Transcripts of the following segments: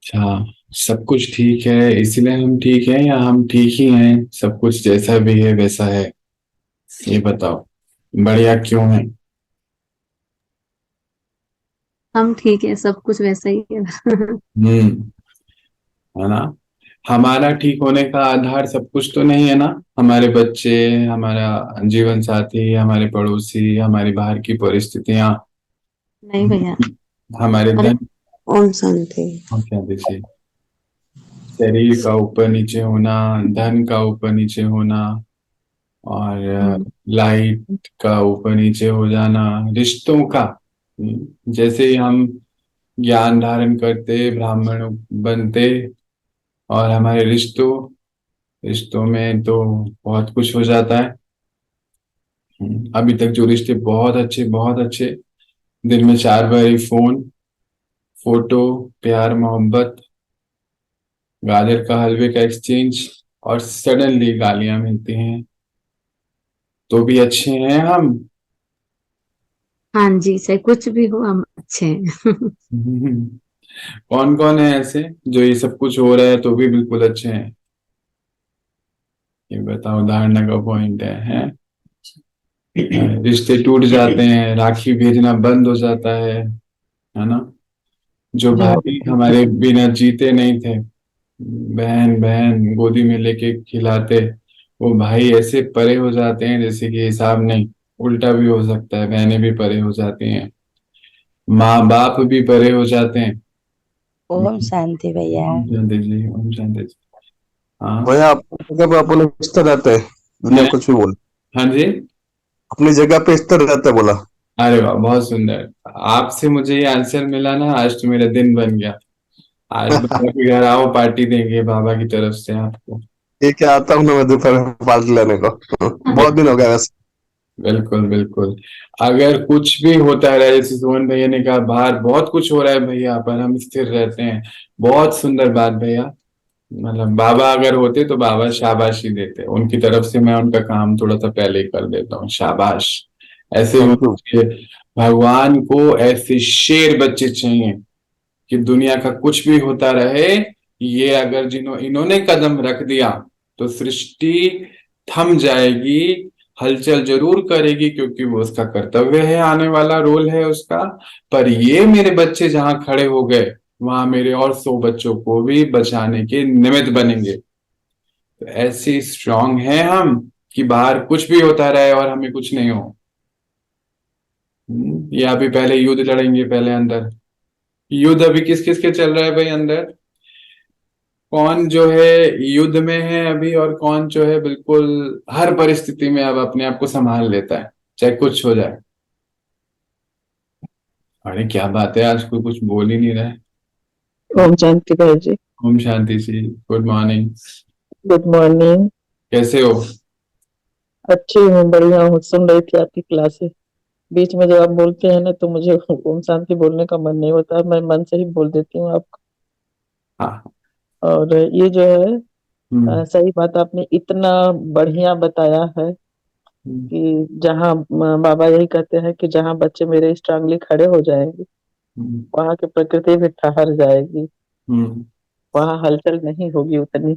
अच्छा, सब कुछ ठीक है इसलिए हम ठीक हैं या हम ठीक ही हैं? सब कुछ जैसा भी है वैसा है, ये बताओ। बढ़िया क्यों है? हम ठीक है, सब कुछ वैसा ही है। हम्म। है ना? हमारा ठीक होने का आधार सब कुछ तो नहीं है ना। हमारे बच्चे, हमारा जीवन साथी, हमारे पड़ोसी, हमारी बाहर की परिस्थितियां, नहीं भैया। हमारे अरे, धन। ओम शांति। हम क्या देखिए, शरीर का ऊपर नीचे होना, धन का ऊपर नीचे होना, और हम्म। लाइट का ऊपर नीचे हो जाना, रिश्तों का। जैसे ही हम ज्ञान धारण करते, ब्राह्मण बनते, और हमारे रिश्तों रिश्तों में तो बहुत कुछ हो जाता है। अभी तक जो रिश्ते बहुत अच्छे, बहुत अच्छे, दिन में 4 बार ही फोन, फोटो, प्यार मोहब्बत, गाजर का हलवे का एक्सचेंज, और सडनली गालियां मिलती हैं, तो भी अच्छे हैं हम। हाँ जी, चाहे कुछ भी हो हम अच्छे हैं। कौन कौन है ऐसे जो ये सब कुछ हो रहा है तो भी बिल्कुल अच्छे हैं? ये बताओ, धारणा का पॉइंट है। रिश्ते टूट जाते हैं, राखी भेजना बंद हो जाता है ना? जो भाई हमारे बिना जीते नहीं थे, बहन बहन गोदी में लेके खिलाते, वो भाई ऐसे परे हो जाते हैं जैसे कि हिसाब नहीं। उल्टा भी हो सकता है, बहनें भी परे हो जाती हैं, माँ बाप भी परे हो जाते हैं। ओम शांति भैया। ओम शांति जी, ओम शांति जी। हाँ। भैया अपनी जगह पे अपने स्थिर रहते हैं। दुनिया हैं? कुछ भी बोले, हाँ जी। अपनी जगह पे स्थिर रहते हैं, बोला। अरे वाह, बहुत सुंदर। आपसे मुझे ये आंसर मिला ना, आज तो मेरा दिन बन गया। आज बाबा के घर आओ, पार्टी देंगे बाबा की तरफ से आपको। ठीक है, आता हूँ ना मैं दोपहर में पार्टी लेने को। बहुत दिन हो गया वैसे। बिल्कुल बिल्कुल। अगर कुछ भी होता है, जैसे सोहन भैया ने कहा, बाहर बहुत कुछ हो रहा है भैया, पर हम स्थिर रहते हैं। बहुत सुंदर बात भैया। मतलब बाबा अगर होते तो बाबा शाबाशी देते, उनकी तरफ से मैं उनका काम थोड़ा सा पहले ही कर देता हूँ, शाबाश। ऐसे ही थैंक होना यू। चाहिए। भगवान को ऐसे शेर बच्चे चाहिए कि दुनिया का कुछ भी होता रहे, ये अगर इन्होंने कदम रख दिया तो सृष्टि थम जाएगी। हलचल जरूर करेगी क्योंकि वो उसका कर्तव्य है, आने वाला रोल है उसका। पर ये मेरे बच्चे जहां खड़े हो गए, वहां मेरे और 100 बच्चों को भी बचाने के निमित्त बनेंगे। तो ऐसे स्ट्रांग हैं हम कि बाहर कुछ भी होता रहे और हमें कुछ नहीं हो। या भी पहले युद्ध लड़ेंगे, पहले अंदर। युद्ध अभी किस किस के चल रहा है भाई अंदर? कौन जो है युद्ध में है अभी, और कौन जो है बिल्कुल हर परिस्थिति में अब अपने आप को संभाल लेता है, चाहे कुछ हो जाए। अरे क्या बात है, आज कोई कुछ बोल ही नहीं रहा है। ओम शांति भाई जी। ओम शांति जी, गुड मॉर्निंग। Good morning. कैसे हो? अच्छी हूँ, बढ़िया हूँ। सुन रही थी आपकी क्लासेस। बीच में जब आप बोलते हैं ना तो मुझे ओम शांति बोलने का मन नहीं होता, मैं मन से ही बोल देती हूँ आपको। हाँ। और ये जो है, हम्म। सही बात आपने इतना बढ़िया बताया है हम्म। कि जहाँ बाबा यही कहते हैं कि जहाँ बच्चे मेरे स्ट्रांगली खड़े हो जाएंगे, हम्म। वहाँ की प्रकृति भी ठहर जाएगी। हम्म। वहाँ हलचल नहीं होगी उतनी।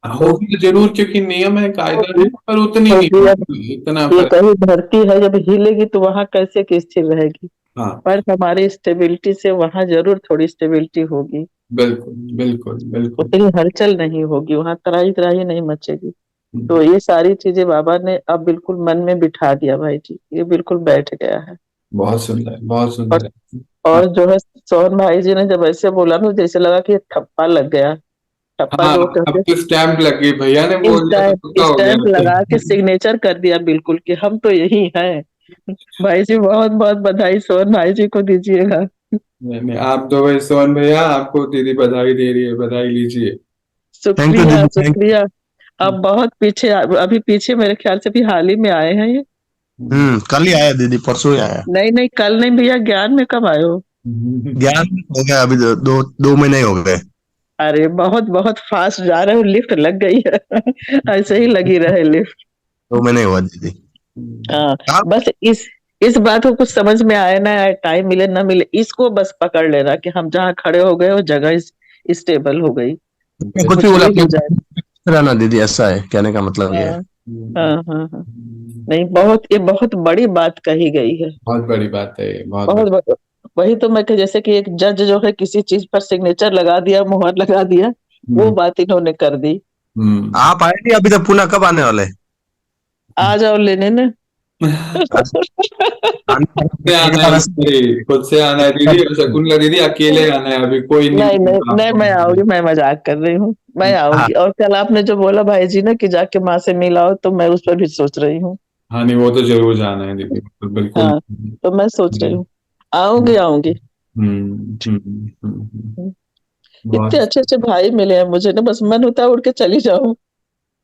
तो होगी तो जरूर, क्योंकि नियम है, कायदा है, होगी पर उतनी नहीं होगी। अब होगी, इतना ये फर्क। कहीं धरती है, जब हिलेगी तो वहां कैसे की स्थिर रहेगी। हाँ। पर हमारी स्टेबिलिटी से वहां जरूर थोड़ी स्टेबिलिटी होगी। बिल्कुल बिल्कुल बिल्कुल। उतनी हलचल नहीं होगी, वहां तराई तराई नहीं मचेगी। हम्म। तो ये सारी चीजें बाबा ने अब बिल्कुल मन में बिठा दिया भाई जी, ये बिल्कुल बैठ गया है। बहुत सुंदर, बहुत और सुंदर है। हाँ। और जो है, सोहन भाई जी ने जब ऐसे बोला ना, जैसे लगा कि ये ठप्पा लग गया। ठप्पा हाँ, जो कहते अब तो स्टैंप लग गई, भैया ने हैं, बोल दिया तो पक्का हो स्टैंप लगा के गया। सिग्नेचर कर दिया बिल्कुल कि हम तो यही हैं। भाई जी बहुत बहुत बधाई सोहन भाई जी को दीजिएगा। नहीं नहीं, आप तो भाई सोहन भैया, आपको दीदी बधाई दे रही है, बधाई लीजिए। थैंक यू शुक्रिया दीदी, थैंक। शुक्रिया। अब बहुत पीछे, अभी पीछे मेरे ख्याल से भी हाल ही में आए हैं ये। कल ही आया दीदी, परसों ही आया। नहीं नहीं, कल नहीं भैया, ज्ञान में कब आए हो? ज्ञान हो गया अभी, दो महीने हो गए। अरे बहुत बहुत फास्ट जा रहे हो, लिफ्ट लग गई है। ऐसे ही लगी रहे लिफ्ट। 2 महीने हुआ दीदी। हाँ। आप। बस इस बात को कुछ समझ में आए ना आए, टाइम मिले ना मिले, इसको बस पकड़ लेना कि हम जहाँ खड़े हो गए वो जगह स्टेबल हो गई, कुछ कुछ भी बोले भी अपने हो जाए। रहना दीदी, ऐसा है कहने का मतलब ये है। हाँ हाँ हाँ हाँ। नहीं, बहुत, ये बहुत बड़ी बात कही गई है। बहुत बड़ी बात है ये, बहुत बहुत बड़ी। बड़ी। वही तो मैं जैसे कि एक जज जो है किसी चीज पर सिग्नेचर लगा दिया, मुहर लगा दिया, वो हम्म बात इन्होंने कर दी। आप आए नहीं अभी तक, पुनः कब आने वाले? आ जाओ लेने ने। से आना है दीदी, खुद से आना है दीदी, और शकुंतला दीदी अकेले आना है, अभी कोई नहीं नहीं नहीं मिलेगा नहीं, मैं आऊंगी, आपको। मैं मजाक कर रही हूँ, मैं हाँ आऊंगी। और कल आपने जो बोला भाई जी ने कि जाके माँ से मिलाओ, तो मैं उस पर भी सोच रही हूँ। हाँ नहीं, वो तो जरूर जाना है दीदी, तो बिल्कुल। हाँ, तो मैं सोच रही हम्म हूँ, आऊंगी आऊंगी। हम्म, इतने बहुत। अच्छे अच्छे भाई मिले हैं मुझे ना, बस मन होता है उड़ के चली जाऊं।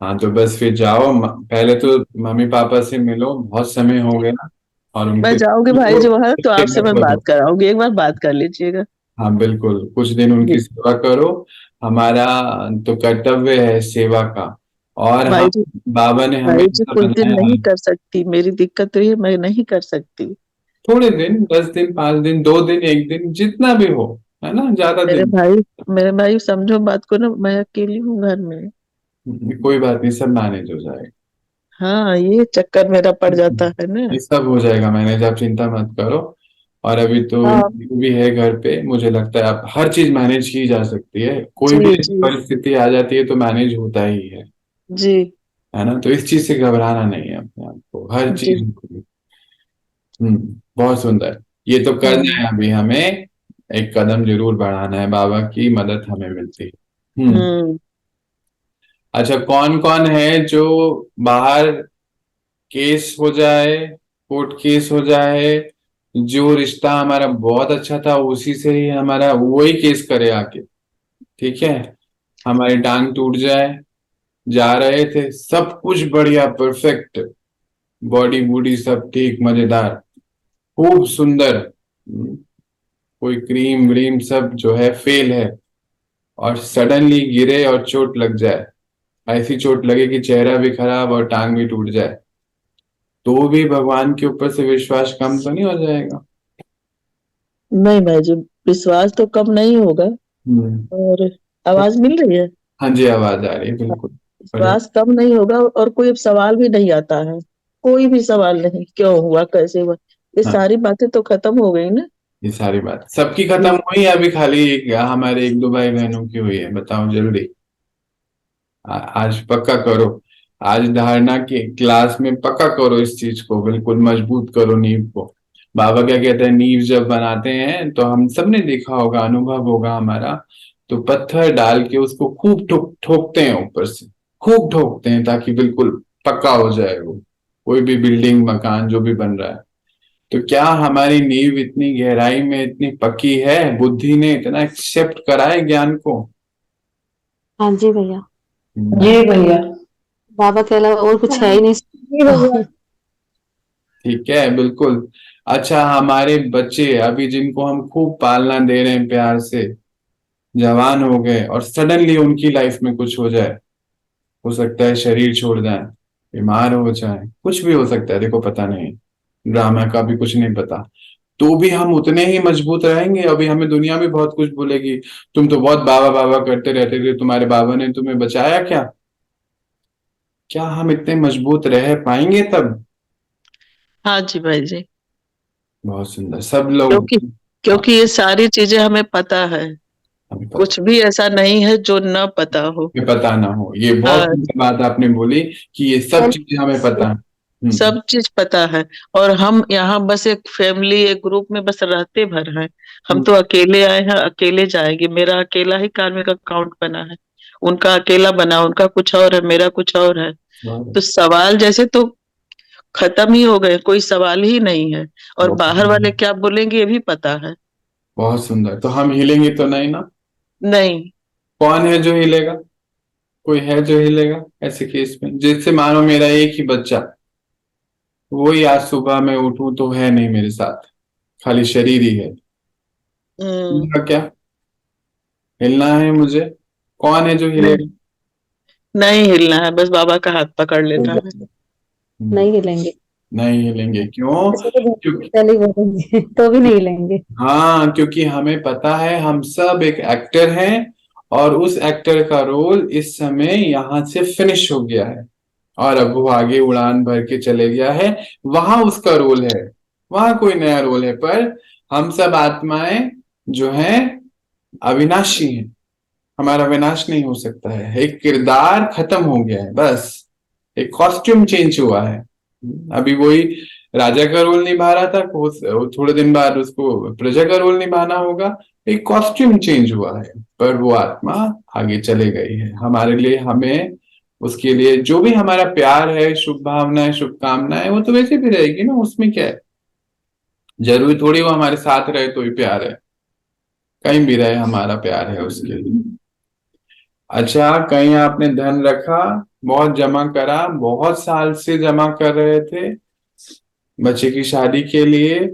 हाँ तो बस फिर जाओ, पहले तो मम्मी पापा से मिलो, बहुत समय हो गया, और मैं उनके जाऊंगी भाई जी वहां, तो आपसे सेवा मैं करो। बात कराऊंगी, एक बार बात कर लीजिएगा। हाँ बिल्कुल, कुछ दिन उनकी जी सेवा करो। हमारा तो कर्तव्य है सेवा का। और भाई हम, जी, बाबा ने हमें भाई जी ऐसा कुछ दिन बनाया नहीं है। कर सकती, मेरी दिक्कत तो ये, मैं नहीं कर सकती। थोड़े दिन, 10 दिन, 5 दिन, 2 दिन, एक दिन, जितना भी हो, है ना, ज्यादा मेरे दिन। भाई, मेरे भाई समझो बात को ना, मैं अकेली हूँ घर में। कोई बात नहीं, सब मैनेज हो जाएगा। हाँ, ये चक्कर मेरा पड़ जाता है ना। ये सब हो जाएगा मैनेज, आप चिंता मत करो। और अभी तो हाँ नींबू भी है घर पे, मुझे लगता है आप हर चीज मैनेज की जा सकती है, कोई भी जी ऐसी जी परिस्थिति आ जाती है तो मैनेज होता ही जी है ना, तो इस चीज से घबराना नहीं है अपने आप को, हर जी। चीज। बहुत सुंदर। ये तो करना हम्म है अभी हमें, एक कदम जरूर बढ़ाना है, बाबा की मदद हमें मिलती है। हम्म। अच्छा, कौन कौन है जो बाहर केस हो जाए, कोर्ट केस हो जाए, जो रिश्ता हमारा बहुत अच्छा था उसी से ही हमारा वही केस करे आके, ठीक है, हमारी टांग टूट जाए, जा रहे थे सब कुछ बढ़िया परफेक्ट, बॉडी बूडी सब ठीक, मजेदार, खूब सुंदर, कोई क्रीम व्रीम सब जो है फेल है, और सडनली गिरे और चोट लग जाए, ऐसी चोट लगे कि चेहरा भी खराब और टांग भी टूट जाए, तो भी भगवान के ऊपर से विश्वास कम तो नहीं हो जाएगा? नहीं भाई जी, विश्वास तो कम नहीं होगा। हम्म। और आवाज मिल रही है? हाँ जी, आवाज आ रही है, बिल्कुल। बढ़िया। विश्वास कम नहीं होगा, और कोई अब सवाल भी नहीं आता है। कोई भी सवाल नहीं, क्यों हुआ, कैसे हुआ, ये हाँ, सारी बातें तो खत्म हो गई ना। ये सारी बात सबकी खत्म हुई है, अभी खाली हमारे एक दो भाई बहनों की हुई है, बताओ जल्दी। आज पक्का करो, आज धारणा की क्लास में पक्का करो इस चीज को, बिल्कुल मजबूत करो नींव को। बाबा क्या कहते हैं, नींव जब बनाते हैं तो हम सब ने देखा होगा, अनुभव होगा हमारा, तो पत्थर डाल के उसको खूब ठोकते हैं ऊपर से, खूब ठोकते हैं ताकि बिल्कुल पक्का हो जाए वो, कोई भी बिल्डिंग मकान जो भी बन रहा है। तो क्या हमारी नींव इतनी गहराई में इतनी पक्की है, बुद्धि ने इतना एक्सेप्ट करा है ज्ञान को? हाँ जी भैया, जी भैया। बाबा के अलावा और कुछ है ही जी भैया। नहीं। ठीक है, बिल्कुल। अच्छा, हमारे बच्चे अभी जिनको हम खूब पालना दे रहे हैं प्यार से, जवान हो गए और सडनली उनकी लाइफ में कुछ हो जाए, हो सकता है शरीर छोड़ जाए, बीमार हो जाए, कुछ भी हो सकता है, देखो पता नहीं, ड्रामा का भी कुछ नहीं पता, तो भी हम उतने ही मजबूत रहेंगे। अभी हमें दुनिया भी बहुत कुछ बोलेगी, तुम तो बहुत बाबा बाबा करते रहते थे, तुम्हारे बाबा ने तुम्हें बचाया क्या? क्या हम इतने मजबूत रह पाएंगे तब? हाँ जी भाई जी। बहुत सुंदर, सब लोग। क्योंकि हाँ, क्योंकि ये सारी चीजें हमें पता है, हमें पता, कुछ भी ऐसा नहीं है जो न पता हो। हमें पता ना हो, ये बहुत हाँ, सुंदर बात आपने बोली कि ये सब चीजें हमें पता है। सब चीज पता है। और हम यहाँ बस एक फैमिली, एक ग्रुप में बस रहते भर हैं। हम हम्म, तो अकेले आए हैं, अकेले जाएंगे, मेरा अकेला ही कार्मिक अकाउंट बना है, उनका अकेला बना, उनका कुछ और है, मेरा कुछ और है। तो बहुत सवाल जैसे तो खत्म ही हो गए, कोई सवाल ही नहीं है। और बाहर वाले क्या बोलेंगे ये भी पता है। बहुत सुंदर, तो हम हिलेंगे तो नहीं ना? नहीं। कौन है जो हिलेगा? कोई है जो हिलेगा ऐसे केस में? जैसे मानो मेरा एक ही बच्चा, वही आज सुबह मैं उठूं तो है नहीं मेरे साथ, खाली शरीर ही है, हम्म। हिलना क्या? हिलना है मुझे, कौन है जो नहीं, हिलेगा? नहीं हिलना है, बस बाबा का हाथ पकड़ लेना है। हम्म, नहीं हिलेंगे, नहीं हिलेंगे, क्यों? ऐसे तो घर क्योंकि, पे पहले ही बोलेंगे तो भी नहीं हिलेंगे। हाँ, क्योंकि हमें पता है हम सब एक एक्टर हैं, और उस एक्टर का रोल इस समय यहाँ से फिनिश हो गया है और अब वो आगे उड़ान भर के चले गया है। वहां उसका रोल है, वहां कोई नया रोल है। पर हम सब आत्माएं जो हैं अविनाशी हैं, हमारा विनाश नहीं हो सकता है। एक किरदार खत्म हो गया है, बस एक कॉस्ट्यूम चेंज हुआ है। अभी वही राजा का रोल निभा रहा था, वो थोड़े दिन बाद उसको प्रजा का रोल निभाना होगा। एक कॉस्ट्यूम चेंज हुआ है, पर वो आत्मा आगे चले गई है। हमारे लिए, हमें उसके लिए जो भी हमारा प्यार है, शुभ भावनाएं, शुभकामनाएं, वो तो वैसे भी रहेगी ना। उसमें क्या है, जरूरी थोड़ी वो हमारे साथ रहे तो ही प्यार है। कहीं भी रहे हमारा प्यार है उसके लिए। अच्छा, कहीं आपने धन रखा, बहुत जमा करा, बहुत साल से जमा कर रहे थे बच्चे की शादी के लिए,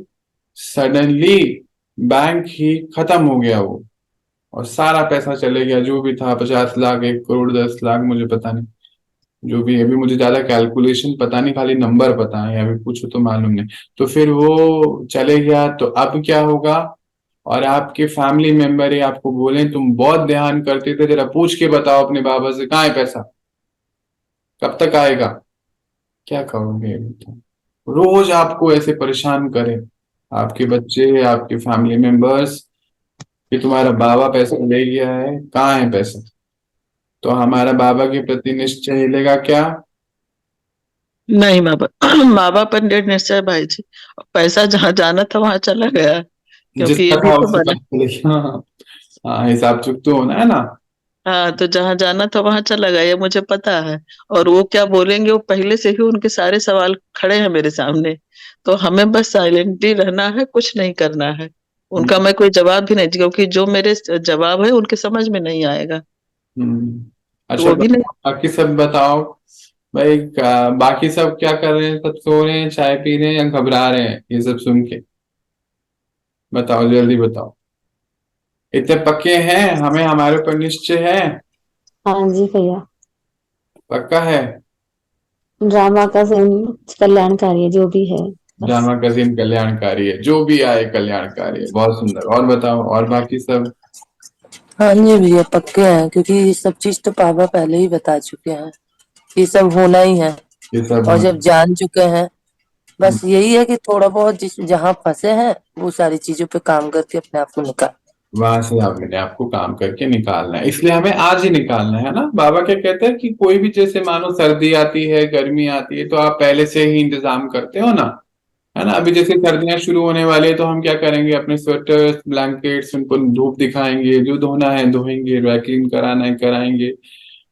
सडनली बैंक ही खत्म हो गया वो, और सारा पैसा चले गया जो भी था, 50 लाख, 1 करोड़, 10 लाख, मुझे पता नहीं जो भी है। अभी मुझे ज्यादा कैलकुलेशन पता नहीं, खाली नंबर पता है, अभी पूछो तो मालूम नहीं। तो फिर वो चले गया, तो अब क्या होगा? और आपके फैमिली मेंबर ही आपको बोले तुम बहुत ध्यान करते थे, जरा पूछ के बताओ अपने बाबा से कहाँ है पैसा, कब तक आएगा? क्या कहोगे? रोज आपको ऐसे परेशान करे आपके बच्चे, आपके फैमिली मेंबर्स, कि तुम्हारा बाबा पैसा ले गया है, कहाँ है पैसा? तो हमारा बाबा के प्रति निश्चय हिलेगा क्या? नहीं बाबा, बाबा पर दृढ़ निश्चय भाई जी। पैसा जहाँ जाना था वहां चला गया, क्योंकि ये जिसका भी था तो उसी का बना। चलेगा। हाँ, हिसाब चुक तो होना है ना। हाँ, तो जहाँ जाना था वहां चला गया, ये मुझे पता है। और वो क्या बोलेंगे, वो पहले से ही उनके सारे सवाल खड़े हैं मेरे सामने। तो हमें बस साइलेंटली रहना है, कुछ नहीं करना है। उनका मैं कोई जवाब भी नहीं, क्योंकि जो मेरे जवाब है उनके समझ में नहीं आएगा। तो अच्छा, वो भी नहीं। बाकी सब बताओ भाई। बाकी सब क्या कर रहे हैं? सब सो रहे हैं, चाय पी रहे हैं, या घबरा रहे हैं ये सब सुन के? बताओ, जल्दी बताओ। इतने पक्के हैं, हमें हमारे ऊपर निश्चय है? हाँ जी भैया। पक्का है? ड्रामा का सीन कल्याणकारी है जो भी है, बस। ड्रामा का सीन कल्याणकारी है, जो भी आए कल्याणकारी है। बहुत सुंदर। और बताओ, और बाकी सब? हाँ जी भैया, पक्के हैं, क्योंकि ये सब चीज तो पापा पहले ही बता चुके हैं। ये सब होना ही है। ये सब और जब जान चुके हैं, बस यही है कि थोड़ा बहुत जिस जहाँ फंसे हैं वो सारी चीजों पे काम करके अपने आप को निकाल। वहां से अपने आप को काम करके निकालना है, इसलिए हमें आज ही निकालना है ना। बाबा क्या कहते हैं कि कोई भी, जैसे मानो सर्दी आती है, गर्मी आती है, तो आप पहले से ही इंतजाम करते हो ना, है ना। अभी जैसे सर्दियां शुरू होने वाली है, तो हम क्या करेंगे? अपने स्वेटर्स, ब्लैंकेट्स, उनको धूप दिखाएंगे, जो धोना है धोएंगे, वैक्यूम कराना है कराएंगे,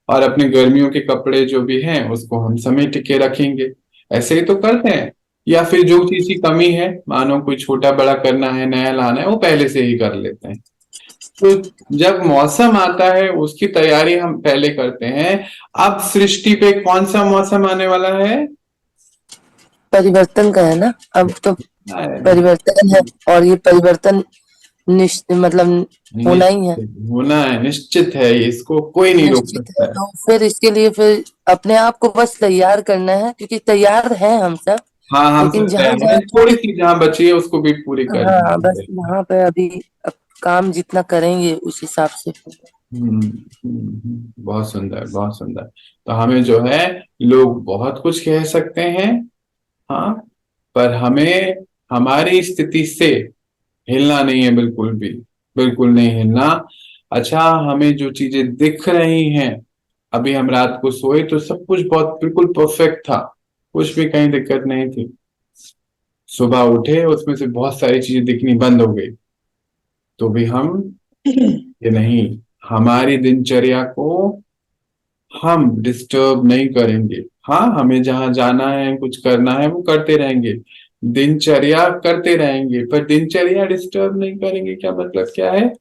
और अपने गर्मियों के कपड़े जो भी हैं उसको हम समेट के रखेंगे। ऐसे ही तो करते हैं। या फिर जो चीज की कमी है, मानो कोई छोटा बड़ा करना है, नया लाना है, वो पहले से ही कर लेते हैं। तो जब मौसम आता है उसकी तैयारी हम पहले करते हैं। अब सृष्टि पे कौन सा मौसम आने वाला है? परिवर्तन का है ना, अब तो परिवर्तन है। और ये परिवर्तन मतलब होना ही है, निश्चित होना है, निश्चित है, इसको कोई नहीं रोक निश्चित है। सकता है। तो फिर इसके लिए फिर अपने आप को बस तैयार करना है, क्योंकि तैयार है हम सब। हाँ, हम लेकिन सब जहाँ तैयार जहाँ हैं, थोड़ी सी जहाँ बची है उसको भी पूरी करनी हाँ, बस है। वहां पे अभी अब काम जितना करेंगे उस हिसाब से। बहुत सुंदर, बहुत सुंदर। तो हमें जो है, लोग बहुत कुछ कह सकते हैं, हाँ, पर हमें हमारी स्थिति से हिलना नहीं है, बिल्कुल भी, बिल्कुल नहीं हिलना। अच्छा, हमें जो चीजें दिख रही हैं, अभी हम रात को सोए तो सब कुछ बहुत बिल्कुल परफेक्ट था, कुछ भी कहीं दिक्कत नहीं थी। सुबह उठे, उसमें से बहुत सारी चीजें दिखनी बंद हो गई, तो भी हम ये नहीं, हमारी दिनचर्या को हम डिस्टर्ब नहीं करेंगे। हाँ, हमें जहां जाना है, कुछ करना है, वो करते रहेंगे, दिनचर्या करते रहेंगे, पर दिनचर्या डिस्टर्ब नहीं करेंगे। क्या मतलब क्या है?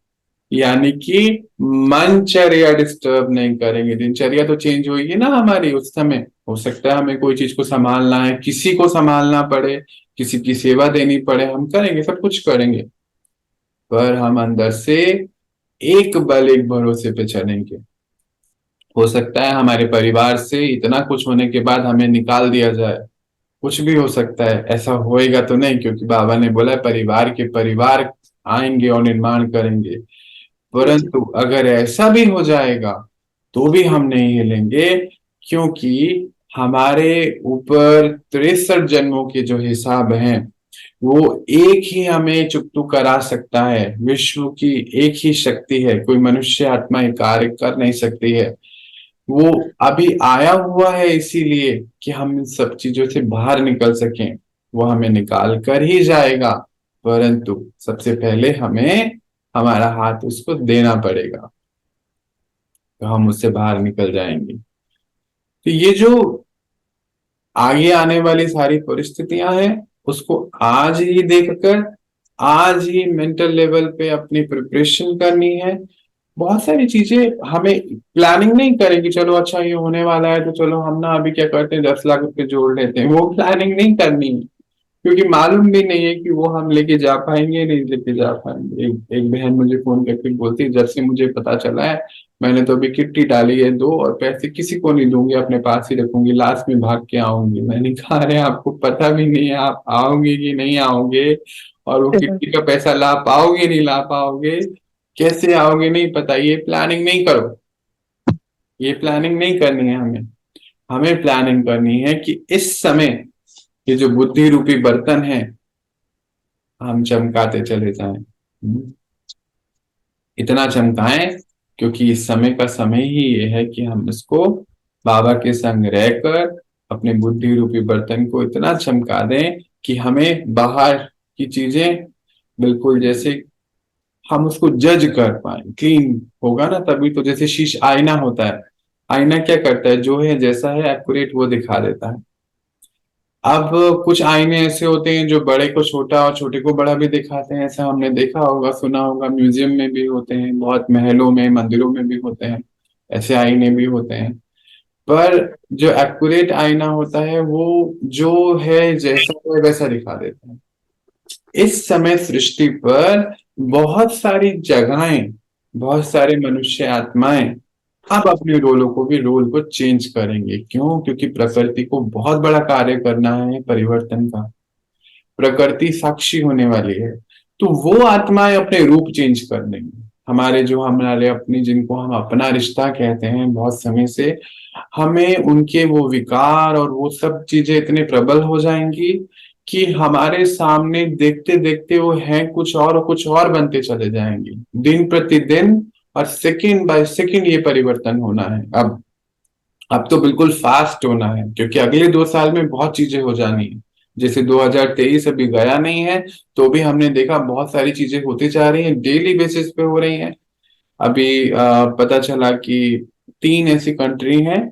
यानी कि मनचर्या डिस्टर्ब नहीं करेंगे। दिनचर्या तो चेंज होगी ना हमारी उस समय। हो सकता है हमें कोई चीज को संभालना है, किसी को संभालना पड़े, किसी की सेवा देनी पड़े, हम करेंगे, सब कुछ करेंगे, पर हम अंदर से एक बल, एक भरोसे पे चलेंगे। हो सकता है हमारे परिवार से इतना कुछ होने के बाद हमें निकाल दिया जाए, कुछ भी हो सकता है। ऐसा होएगा तो नहीं, क्योंकि बाबा ने बोला है, परिवार के परिवार आएंगे और निर्माण करेंगे। परंतु अगर ऐसा भी हो जाएगा तो भी हम नहीं हिलेंगे, क्योंकि हमारे ऊपर 63 जन्मों के जो हिसाब हैं वो एक ही हमें चुकतू करा सकता है। विश्व की एक ही शक्ति है, कोई मनुष्य आत्मा ये कार्य कर नहीं सकती है। वो अभी आया हुआ है इसीलिए कि हम इन सब चीजों से बाहर निकल सकें। वो हमें निकाल कर ही जाएगा, परंतु सबसे पहले हमें हमारा हाथ उसको देना पड़ेगा, तो हम उससे बाहर निकल जाएंगे। तो ये जो आगे आने वाली सारी परिस्थितियां हैं उसको आज ही देखकर, आज ही मेंटल लेवल पे अपनी प्रिपरेशन करनी है। बहुत सारी चीजें हमें प्लानिंग नहीं करेंगे, चलो अच्छा ये होने वाला है तो चलो हम ना अभी क्या करते हैं 10 लाख रुपए जोड़ लेते हैं, वो प्लानिंग नहीं करनी है, क्योंकि मालूम भी नहीं है कि वो हम लेके जा पाएंगे नहीं लेके जा पाएंगे। एक बहन मुझे फोन करके बोलती है, जब से मुझे पता चला है मैंने तो अभी किट्टी डाली है 2 और पैसे किसी को नहीं दूंगी, अपने पास ही रखूंगी, लास्ट में भाग के आऊंगी। मैंने कहा अरे आपको पता भी नहीं है आप आओगे कि नहीं आओगे, और वो किट्टी का पैसा ला पाओगे नहीं ला पाओगे, कैसे आओगे नहीं पता। ये प्लानिंग नहीं करो, ये प्लानिंग नहीं करनी है हमें। हमें प्लानिंग करनी है कि इस समय ये जो बुद्धि रूपी बर्तन है हम चमकाते चले जाएं। इतना चमकाएं क्योंकि इस समय का समय ही ये है कि हम इसको बाबा के संग रहकर अपने बुद्धि रूपी बर्तन को इतना चमका दें कि हमें बाहर की चीजें बिल्कुल जैसे हम उसको जज कर पाए, क्लीन होगा ना तभी तो। जैसे शीश आईना होता है, आईना क्या करता है, जो है जैसा है एक्यूरेट वो दिखा देता है। अब कुछ आईने ऐसे होते हैं जो बड़े को छोटा और छोटे को बड़ा भी दिखाते हैं, ऐसा हमने देखा होगा सुना होगा, म्यूजियम में भी होते हैं, बहुत महलों में मंदिरों में भी होते हैं, ऐसे आईने भी होते हैं। पर जो एक्यूरेट आईना होता है वो जो है जैसा है वैसा दिखा देता है। इस समय सृष्टि पर बहुत सारी जगहें, बहुत सारे मनुष्य आत्माएं अब अपने रोलों को भी रोल को चेंज करेंगे। क्यों? क्योंकि प्रकृति को बहुत बड़ा कार्य करना है परिवर्तन का, प्रकृति साक्षी होने वाली है, तो वो आत्माएं अपने रूप चेंज कर देंगे। हमारे जो हमारे अपनी जिनको हम अपना रिश्ता कहते हैं बहुत समय से, हमें उनके वो विकार और वो सब चीजें इतने प्रबल हो जाएंगी कि हमारे सामने देखते देखते वो हैं कुछ और कुछ और बनते चले जाएंगे। दिन प्रतिदिन और सेकंड बाय सेकंड ये परिवर्तन होना है। अब तो बिल्कुल फास्ट होना है, क्योंकि अगले 2 साल में बहुत चीजें हो जानी है। जैसे 2023 अभी गया नहीं है तो भी हमने देखा बहुत सारी चीजें होती जा रही हैं, डेली बेसिस पे हो रही हैं। अभी पता चला कि 3 ऐसी कंट्री हैं,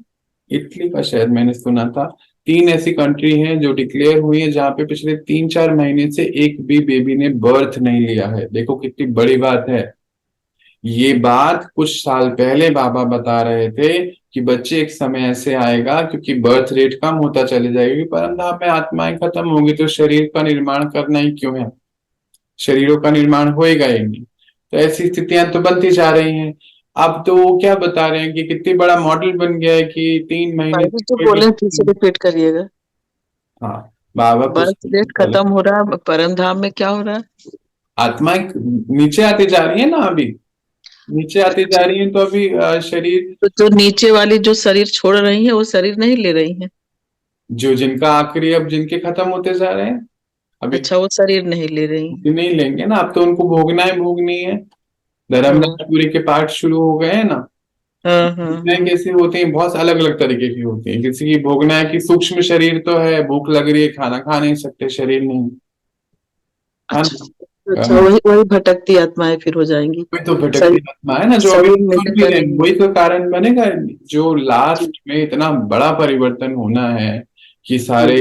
इटली का शायद मैंने सुना था, 3 ऐसी कंट्री हैं जो डिक्लेयर हुई है जहां पे पिछले 3-4 महीने से एक भी बेबी ने बर्थ नहीं लिया है। देखो कितनी बड़ी बात है। ये बात कुछ साल पहले बाबा बता रहे थे कि बच्चे एक समय ऐसे आएगा क्योंकि बर्थ रेट कम होता चले जाएगी, परम धाम में आत्माएं खत्म होगी तो शरीर का निर्माण करना ही क्यों है, शरीरों का निर्माण होएगा ही नहीं। तो ऐसी स्थितियां तो बनती जा रही हैं। अब तो वो क्या बता रहे हैं कि कितनी बड़ा मॉडल बन गया है कि 3 महीने से जो कोई बोले फिर से रिपीट करिएगा। हाँ, बाबा कुछ बर्थ रेट खत्म हो रहा है, परम धाम में क्या हो रहा है? आत्माएं नीचे आती जा रही है ना, अभी नीचे आती जा रही है, तो अभी शरीर तो जो नीचे वाली जो शरीर छोड़ रही है वो शरीर नहीं ले रही है? जो जिनका आखिरी अब जिनके खत्म होते जा रहे हैं अभी अच्छा, वो शरीर नहीं ले रही है। नहीं लेंगे ना, अब तो उनको भोगना है, भोगनी है। धर्मराजपुरी के पाठ शुरू हो गए हैं ना। हाँ हाँ भोगना हाँ। कैसे होती है, बहुत अलग अलग तरीके की होती है। किसी की भोगना है कि सूक्ष्म शरीर तो है, भूख लग रही है, खाना खा नहीं सकते, शरीर नहीं है अच्छा ना। अच्छा, वही वही भटकती आत्माएं फिर हो जाएंगी। कोई तो भटकती शरीर आत्मा है ना जो अभी शरीर सुन भी रहे लेकर। हैं, वही तो कारण बनेगा जो लास्ट में इतना बड़ा परिवर्तन होना है कि सारे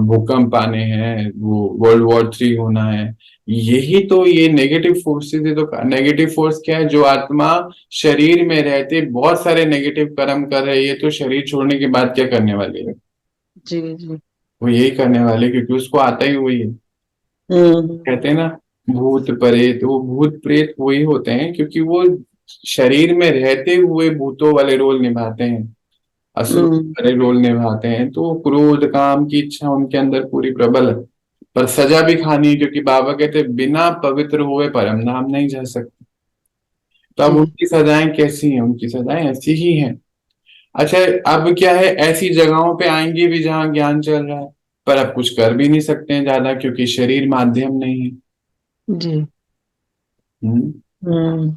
भूकंप आने हैं, वो World War III होना है। यही तो ये नेगेटिव फोर्सेस है। तो नेगेटिव फोर्स क्या है? जो आत्मा शरीर में रहते बहुत सारे नेगेटिव कर्म कर रही है, तो शरीर छोड़ने के बाद क्या करने वाली है? जी जी। वो यही करने वाले, क्योंकि उसको आता ही वही है। हम्म कहते हैं ना भूत प्रेत, वो भूत प्रेत वही होते हैं क्योंकि वो शरीर में रहते हुए भूतों वाले रोल निभाते हैं, असुर हम्म वाले रोल निभाते हैं। तो क्रोध काम की इच्छा उनके अंदर पूरी प्रबल है, पर सजा भी खानी है, क्योंकि बाबा कहते हैं, बिना पवित्र हुए परम धाम नहीं जा सकते। तो अब जी। उनकी सजाएं कैसी हैं? उनकी सजाएं ऐसी ही हैं। अच्छा, अब क्या है, ऐसी जगहों पे आएंगे भी जहां ज्ञान चल रहा है, पर अब कुछ कर भी नहीं सकते हैं ज्यादा, क्योंकि शरीर माध्यम नहीं है। जी। हम्म। हम्म।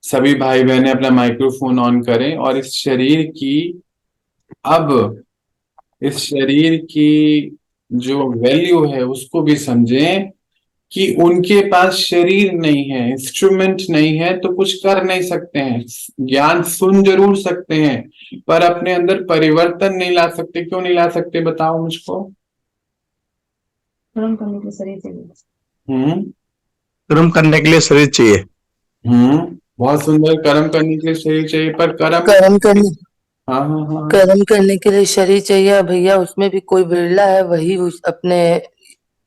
सभी भाई बहनें अपना माइक्रोफोन ऑन करें और अब इस शरीर की जो वैल्यू है उसको भी समझें, कि उनके पास शरीर नहीं है, इंस्ट्रूमेंट नहीं है, तो कुछ कर नहीं सकते हैं। ज्ञान सुन जरूर सकते हैं, पर अपने अंदर परिवर्तन नहीं ला सकते। क्यों नहीं ला सकते, बताओ मुझको। कर्म करने के शरीर चाहिए। हम्म। कर्म करने के लिए शरीर चाहिए। हम्म। बहुत सुंदर, कर्म करने के लिए शरीर चाहिए, पर कर्म। कर्म करने हाँ हाँ हाँ। कर्म करने के लिए शरीर चाहिए भैया, उसमें भी कोई बिरला है वही अपने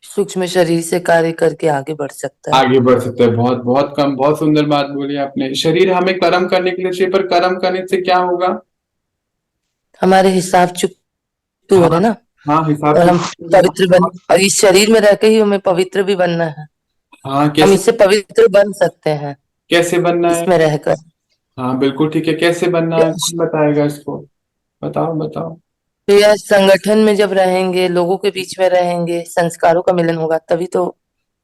सूक्ष्म शरीर से कार्य करके आगे बढ़ सकता है। आगे बढ़ सकते हैं, बहुत बहुत कम। बहुत सुंदर बात बोली आपने। शरीर हमें कर्म करने के लिए चाहिए, पर कर्म करने से क्या होगा? हमारे हिसाब चुकते हो हाँ रहे ना, हाँ, हिसाब और से। हम पवित्र बन, और इस शरीर में रहकर ही हमें पवित्र भी बनना है। हाँ, हम कैसे? इससे पवित्र बन सकते हैं कैसे बनना है? इसमें रहकर। हाँ बिल्कुल ठीक है, कैसे बनना है, कौन बताएगा इसको? बताओ बताओ। तो यह संगठन में जब रहेंगे, लोगों के बीच में रहेंगे, संस्कारों का मिलन होगा तभी तो।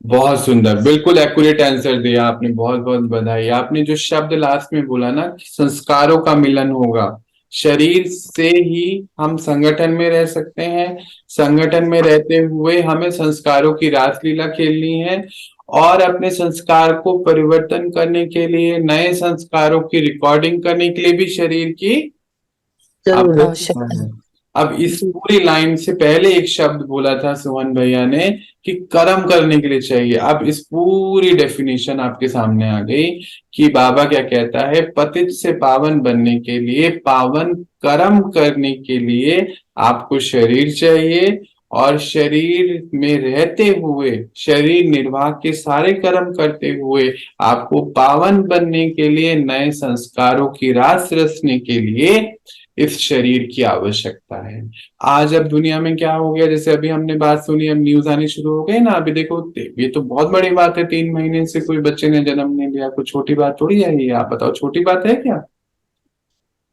बहुत सुंदर, बिल्कुल एक्यूरेट आंसर दिया आपने, बहुत बहुत बधाई। आपने जो शब्द लास्ट में बोला ना कि संस्कारों का मिलन होगा, शरीर से ही हम संगठन में रह सकते हैं। संगठन में रहते हुए हमें संस्कारों की रासलीला खेलनी है, और अपने संस्कार को परिवर्तन करने के लिए, नए संस्कारों की रिकॉर्डिंग करने के लिए भी शरीर की जरूर है। आवश्यकता आवश्यकता है। अब इस जी। पूरी लाइन से पहले एक शब्द बोला था सुमन भैया ने, कि कर्म करने के लिए चाहिए। अब इस पूरी डेफिनेशन आपके सामने आ गई, कि बाबा क्या कहता है, पतित से पावन बनने के लिए, पावन कर्म करने के लिए आपको शरीर चाहिए, और शरीर में रहते हुए, शरीर निर्वाह के सारे कर्म करते हुए, आपको पावन बनने के लिए, नए संस्कारों की रास रचने के लिए इस शरीर की आवश्यकता है। आज अब दुनिया में क्या हो गया, जैसे अभी हमने बात सुनी, अब न्यूज आनी शुरू हो गई ना। अभी देखो, ये तो बहुत बड़ी बात है, 3 महीने से कोई बच्चे ने जन्म नहीं लिया, कोई छोटी बात थोड़ी है ये। आप बताओ, छोटी बात है क्या?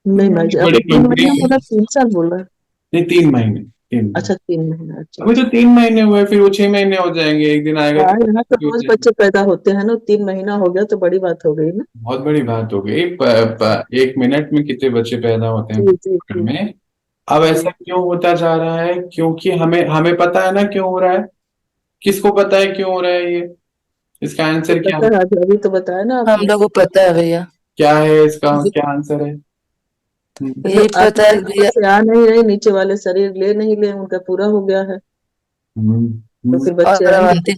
नहीं मैं अभी बड़ी 3 महीना कंपनी। बोला, 3 साल बोला? नहीं, 3 महीने, 3 महीने। अच्छा 3 महीना, अच्छा अभी तो अच्छा। 3 महीने हुए, फिर वो 6 महीने हो जाएंगे, एक दिन आएगा हाँ, तो यहाँ तो हो रोज जाएंगे। बच्चे पैदा होते हैं ना, 3 महीना हो गया तो बड़ी बात हो गई ना। बहुत बड़ी बात हो गई। 1 मिनट में कितने बच्चे पैदा होते हैं जी जी घर जी। में। अब जी ऐसा क्यों होता जा रहा है? क्योंकि हमें हमें पता है ना क्यों हो रहा है। किसको पता है क्यों हो रहा है ये? इसका ये आंसर क्या पता है? है, अभी अभी तो बताया ना हम आपने। लोग को पता है भैया। क्या है इसका, क्या आंसर है? यही मतलब पता आत्मा है ऊपर भैया। से आ नहीं रही, नीचे वाले शरीर ले नहीं ले, उनका पूरा हो गया है, हम्म, तो हम्म, फिर बच्चे और आएंगे।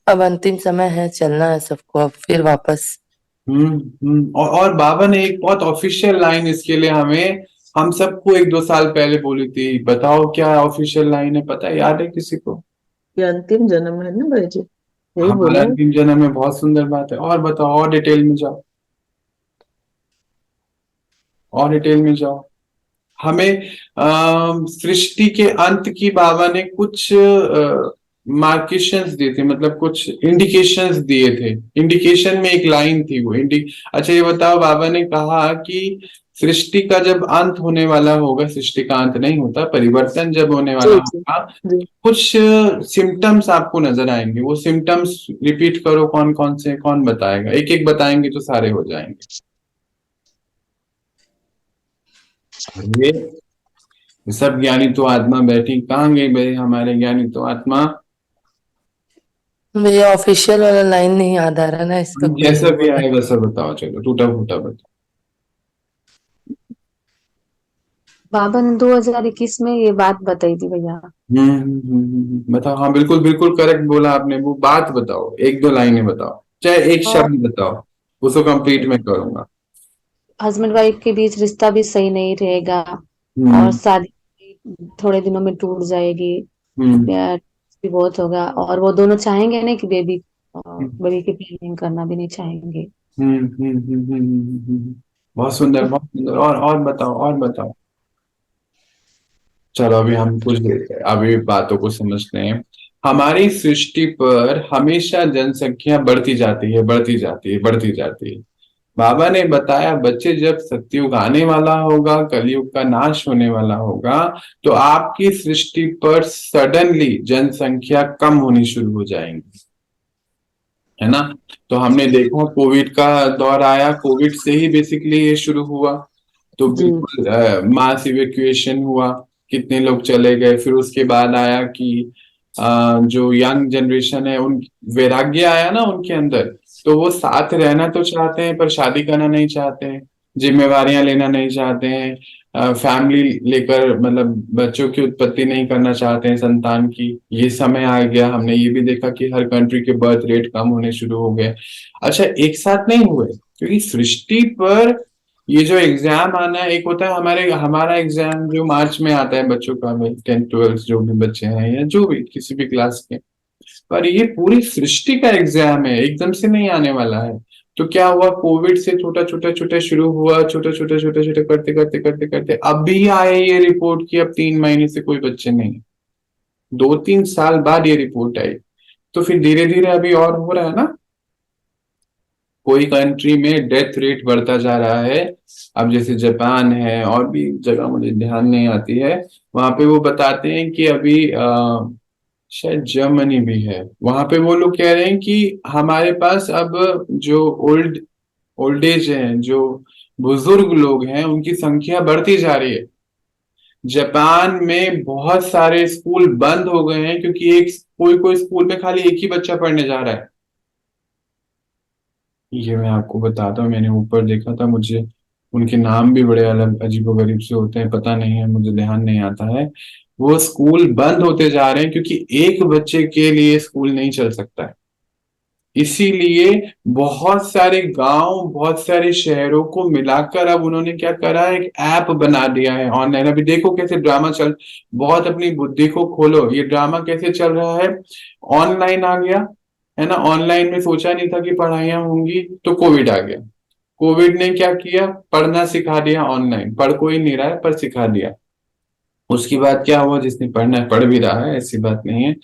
अब अंतिम समय है, चलना है सबको अब फिर वापस। और बाबा ने एक बहुत ऑफिशियल लाइन इसके लिए हमें, हम सबको 1-2 साल पहले बोली थी। बताओ क्या ऑफिशियल लाइन है, पता है, याद है किसी को? ये अंतिम जन्म है ना भाई जी, यही हमारा बोला है। अंतिम जन्म में, बहुत सुंदर बात है। और बताओ, और डिटेल में जाओ, और डिटेल में जाओ। हमें सृष्टि के अंत की बाबा ने कुछ मार्केशंस दिए थे, मतलब कुछ इंडिकेशंस दिए थे। इंडिकेशन में एक लाइन थी वो अच्छा ये बताओ, बाबा ने कहा कि सृष्टि का जब अंत होने वाला होगा, सृष्टि का अंत नहीं होता, परिवर्तन जब होने वाला जी जी होगा, जी। कुछ सिम्टम्स आपको नजर आएंगे। वो सिम्टम्स रिपीट करो, कौन कौन से, कौन बताएगा? एक एक बताएंगे तो सारे हो जाएंगे। ये सब ज्ञानी तो आत्मा बैठी, कहाँ गई भाई हमारे ज्ञानी तो आत्मा? भैया ऑफिशियल वाला लाइन नहीं याद आ रहा ना, इसका कोई जैसा नहीं भी बोला। आए वैसा बताओ, चलो टूटा फूटा बताओ। बाबा ने 2021 में ये बात बताई थी भैया। बताओ। हाँ बिल्कुल बिल्कुल करेक्ट बोला आपने। वो बात बताओ, 1-2 लाइनें बताओ, चाहे एक और शब्द बताओ, उसको कंप्लीट मैं करूंगा। हस्बैंड वाइफ के बीच रिश्ता भी सही नहीं रहेगा, और हम्म। शादी थोड़े दिनों में टूट जाएगी, हम्म। प्यार भी बहुत होगा, और वो दोनों चाहेंगे नहीं कि बेबी, हम्म। बेबी की प्लानिंग करना भी नहीं चाहेंगे। बहुत सुंदर, बहुत सुंदर। और बताओ, और बताओ। चलो अभी हम कुछ देते हैं, अभी बातों को समझते हैं। हमारी सृष्टि पर हमेशा जनसंख्या बढ़ती जाती है, बढ़ती जाती है, बढ़ती जाती है। बाबा ने बताया बच्चे जब सतयुग आने वाला होगा, कलयुग का नाश होने वाला होगा, तो आपकी सृष्टि पर सडनली जनसंख्या कम होनी शुरू हो जाएंगी, है ना। तो हमने देखा कोविड का दौर आया, कोविड से ही बेसिकली ये शुरू हुआ। तो जी बिल्कुल मास इवेक्यूएशन हुआ, कितने लोग चले गए। फिर उसके बाद आया कि जो यंग जनरेशन है उन वैराग्य आया ना उनके अंदर, तो वो साथ रहना तो चाहते हैं पर शादी करना नहीं चाहते हैं, जिम्मेवारियां लेना नहीं चाहते हैं, फैमिली लेकर मतलब बच्चों की उत्पत्ति नहीं करना चाहते हैं, संतान की। ये समय आ गया। हमने ये भी देखा कि हर कंट्री के बर्थ रेट कम होने शुरू हो गए। अच्छा, एक साथ नहीं हुए, क्योंकि सृष्टि पर ये जो एग्जाम आना है, एक होता है हमारा एग्जाम जो मार्च में आता है बच्चों का, 10th 12th जो भी बच्चे हैं या जो भी किसी भी क्लास के, पर ये पूरी सृष्टि का एग्जाम है, एकदम से नहीं आने वाला है। तो क्या हुआ, कोविड से छोटा छोटा छोटा शुरू हुआ, छोटा छोटा छोटा छोटा करते करते करते करते अभी आए ये रिपोर्ट कि अब 3 महीने से कोई बच्चे नहीं। 2-3 साल बाद ये रिपोर्ट आई। तो फिर धीरे धीरे अभी और हो रहा है ना, कोई कंट्री में डेथ रेट बढ़ता जा रहा है। अब जैसे जापान है और भी जगह मुझे ध्यान नहीं आती है, वहां पे वो बताते हैं कि अभी शायद जर्मनी भी है, वहां पे वो लोग कह रहे हैं कि हमारे पास अब जो ओल्ड एज है, जो बुजुर्ग लोग हैं, उनकी संख्या बढ़ती जा रही है। जापान में बहुत सारे स्कूल बंद हो गए हैं क्योंकि एक कोई कोई स्कूल में खाली एक ही बच्चा पढ़ने जा रहा है। ये मैं आपको बताता हूँ, मैंने ऊपर देखा था, मुझे उनके नाम भी बड़े अलग अजीबोगरीब से होते हैं, पता नहीं है, मुझे ध्यान नहीं आता है। वो स्कूल बंद होते जा रहे हैं क्योंकि एक बच्चे के लिए स्कूल नहीं चल सकता है। इसीलिए बहुत सारे गांव, बहुत सारे शहरों को मिलाकर अब उन्होंने क्या करा है, एक ऐप बना दिया है ऑनलाइन। अभी देखो कैसे ड्रामा चल, बहुत अपनी बुद्धि को खोलो, ये ड्रामा कैसे चल रहा है। ऑनलाइन आ गया, है ना। ऑनलाइन में सोचा नहीं था कि पढ़ाइयां होंगी, तो कोविड आ गया। कोविड ने क्या किया, पढ़ना सिखा दिया ऑनलाइन। पढ़ कोई नहीं रहा है पर सिखा दिया। उसके बाद क्या हुआ, जिसने पढ़ना है पढ़ भी रहा है, ऐसी बात नहीं है।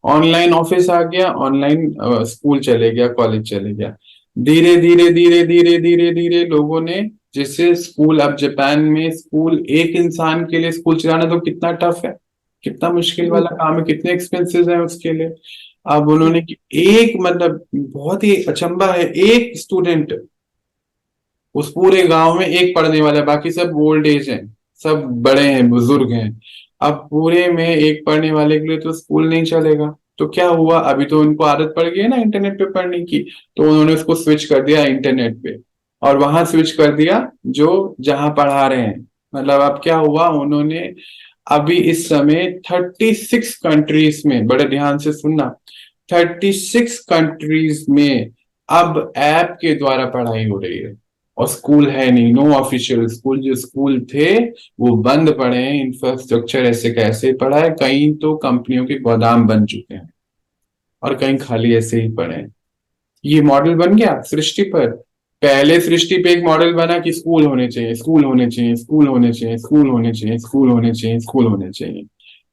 ऑनलाइन ऑफिस आ गया, ऑनलाइन स्कूल चले गया, कॉलेज चले गया। धीरे धीरे धीरे धीरे धीरे धीरे लोगों ने, जैसे स्कूल, अब जापान में स्कूल, एक इंसान के लिए स्कूल चलाना तो कितना टफ है, कितना मुश्किल जी वाला काम है, कितने एक्सपेंसेस है उसके लिए। अब उन्होंने एक, मतलब बहुत ही अचंभा है, एक स्टूडेंट उस पूरे गांव में एक पढ़ने वाला है, बाकी सब ओल्ड एज हैं, सब बड़े हैं, बुजुर्ग हैं। अब पूरे में एक पढ़ने वाले के लिए तो स्कूल नहीं चलेगा। तो क्या हुआ, अभी तो उनको आदत पड़ गई है ना इंटरनेट पे पढ़ने की, तो उन्होंने उसको स्विच कर दिया इंटरनेट पे, और वहां स्विच कर दिया जो जहां पढ़ा रहे हैं। मतलब अब क्या हुआ, उन्होंने अभी इस समय 36 कंट्रीज में, बड़े ध्यान से सुनना, 36 कंट्रीज में अब ऐप के द्वारा पढ़ाई हो रही है। और स्कूल है नहीं, नो ऑफिशियल स्कूल। जो स्कूल थे वो बंद पड़े हैं, इंफ्रास्ट्रक्चर ऐसे कैसे पड़ा है, कहीं तो कंपनियों के गोदाम बन चुके हैं और कहीं खाली ऐसे ही पड़े हैं। ये मॉडल बन गया सृष्टि पर। पहले सृष्टि पे एक मॉडल बना कि स्कूल होने चाहिए, स्कूल होने चाहिए, स्कूल होने चाहिए, स्कूल होने चाहिए, स्कूल होने चाहिए, स्कूल होने चाहिए।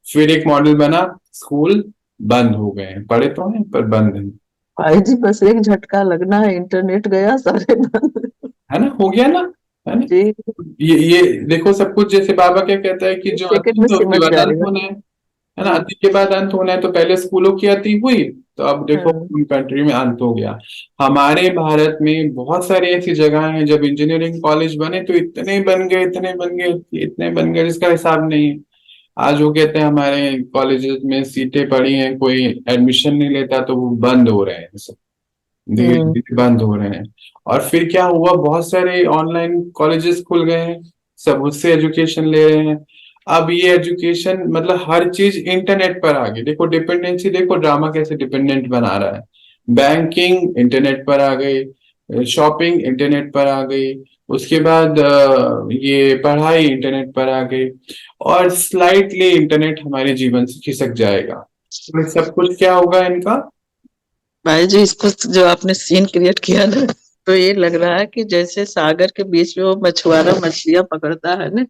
फिर एक मॉडल बना, स्कूल बंद हो गए हैं, पढ़े तो हैं पर बंद हैं। भाई जी बस एक झटका लगना है, इंटरनेट गया, सारे बंद। है ना, हो गया ना, है ना। जी, ये देखो सब कुछ, जैसे बाबा क्या कहता है कि एक जो अति सेकंड में है उसके सिमट बाद अंत जाएगा। होना है ना। अति के बाद अंत होना है, तो पहले स्कूलों की अति हुई, तो अब देखो हाँ, उन कंट्री में अंत हो गया। हमारे भारत में बहुत सारी ऐसी जगह हैं, जब इंजीनियरिंग कॉलेज बने तो इतने बन गए, इतने बन गए, इतने बन गए जिसका हिसाब नहीं है। आज वो कहते हैं हमारे कॉलेजेस में सीटें पड़ी हैं, कोई एडमिशन नहीं लेता, तो वो बंद हो रहे हैं सब, धीरे हम्म, धीरे बंद हो रहे हैं। और फिर क्या हुआ, बहुत सारे ऑनलाइन कॉलेजेस खुल गए हैं, सब उससे एजुकेशन ले रहे हैं। अब ये एजुकेशन मतलब हर चीज इंटरनेट पर आ गई। देखो डिपेंडेंसी, देखो ड्रामा कैसे डिपेंडेंट बना रहा है। बैंकिंग इंटरनेट पर आ गई, शॉपिंग इंटरनेट पर आ गई, उसके बाद ये पढ़ाई इंटरनेट पर आ गई, और स्लाइटली इंटरनेट हमारे जीवन से खिसक जाएगा। तो ये सब कुछ क्या होगा इनका। भाई जी इसको जो आपने सीन क्रिएट किया ना, तो ये लग रहा है कि जैसे सागर के बीच में वो मछुआरा मछलियां पकड़ता है ना,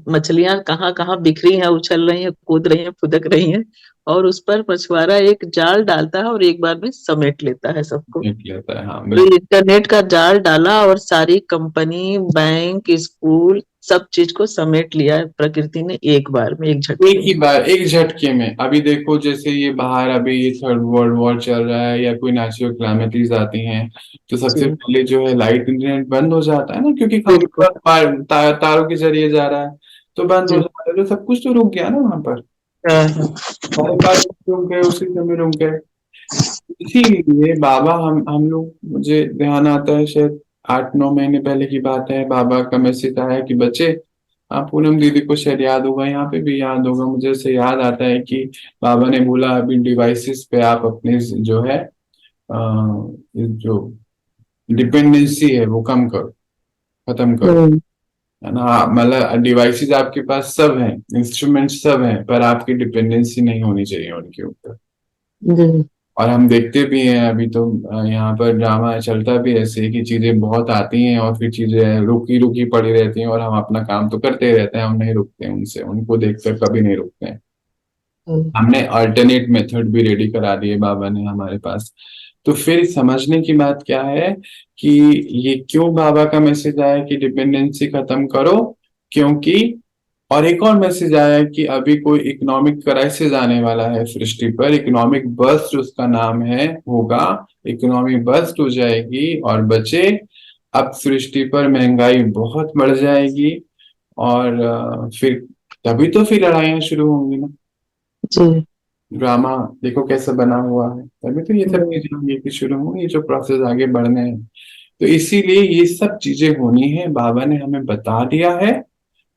मछलियां कहाँ कहाँ बिखरी हैं, उछल रही हैं, कूद रही हैं, फुदक रही हैं, और उस पर मछुआरा एक जाल डालता है और एक बार में समेट लेता है सबको। देख लेता है, हाँ तो बिल्कुल। इंटरनेट का जाल डाला और सारी कंपनी, बैंक, स्कूल सब चीज को समेट लिया है प्रकृति ने एक बार में, एक झटके एक ही में। बार, एक झटके में। अभी देखो जैसे ये बाहर अभी ये थर्ड वर्ल्ड वॉर चल रहा है या कोई नेचुरल क्लैमिटीज आती हैं, तो सबसे जी पहले जो है लाइट इंटरनेट बंद हो जाता है ना, क्योंकि बिल्कुल। खबर तारों के जरिए जा रहा है, तो बंद हो जी जाता है, तो सब कुछ तो रुक गया ना वहां पर। हाँ, हाँ। सारे कार्य रुक गए, उसी समय रुक गए। इसीलिए बाबा, हम लोग, मुझे ध्यान आता है शायद 8-9 महीने पहले की बात है, बाबा का मैसेज आया कि बच्चे, आप, पूनम दीदी को शायद याद होगा, यहाँ पे भी याद होगा, मुझे ऐसे याद आता है कि बाबा ने बोला अभी डिवाइसेस पे आप अपने जो है जो डिपेंडेंसी है वो कम करो, खत्म करो, हम्म, है ना। मतलब डिवाइसेस आपके पास सब हैं, इंस्ट्रूमेंट सब हैं, पर आपकी डिपेंडेंसी नहीं होनी चाहिए उनके ऊपर। जी और हम देखते भी हैं अभी तो, यहाँ पर ड्रामा चलता भी ऐसे कि चीजें बहुत आती हैं और फिर चीजें रुकी रुकी पड़ी रहती हैं, और हम अपना काम तो करते ही रहते हैं, हम नहीं रुकते हैं उनसे, उनको देखकर कभी नहीं रुकते हैं। हम्म, हमने अल्टरनेट मेथड भी रेडी करा दिए बाबा ने हमारे पास। तो फिर समझने की बात क्या है कि ये क्यों बाबा का मैसेज आया कि डिपेंडेंसी खत्म करो, क्योंकि, और एक और मैसेज आया है कि अभी कोई इकोनॉमिक क्राइसिस आने वाला है सृष्टि पर, इकोनॉमिक बर्स्ट उसका नाम है, होगा, इकोनॉमिक बर्स्ट हो जाएगी, और बचे, अब सृष्टि पर महंगाई बहुत बढ़ जाएगी, और फिर तभी तो फिर लड़ाइयाँ शुरू होंगी ना। जी ड्रामा देखो कैसा बना हुआ है, तभी तो ये सब हम्म, चीजें होंगी कि शुरू होंगी, जो प्रोसेस आगे बढ़ने हैं। तो इसीलिए ये सब चीजें होनी है, बाबा ने हमें बता दिया है।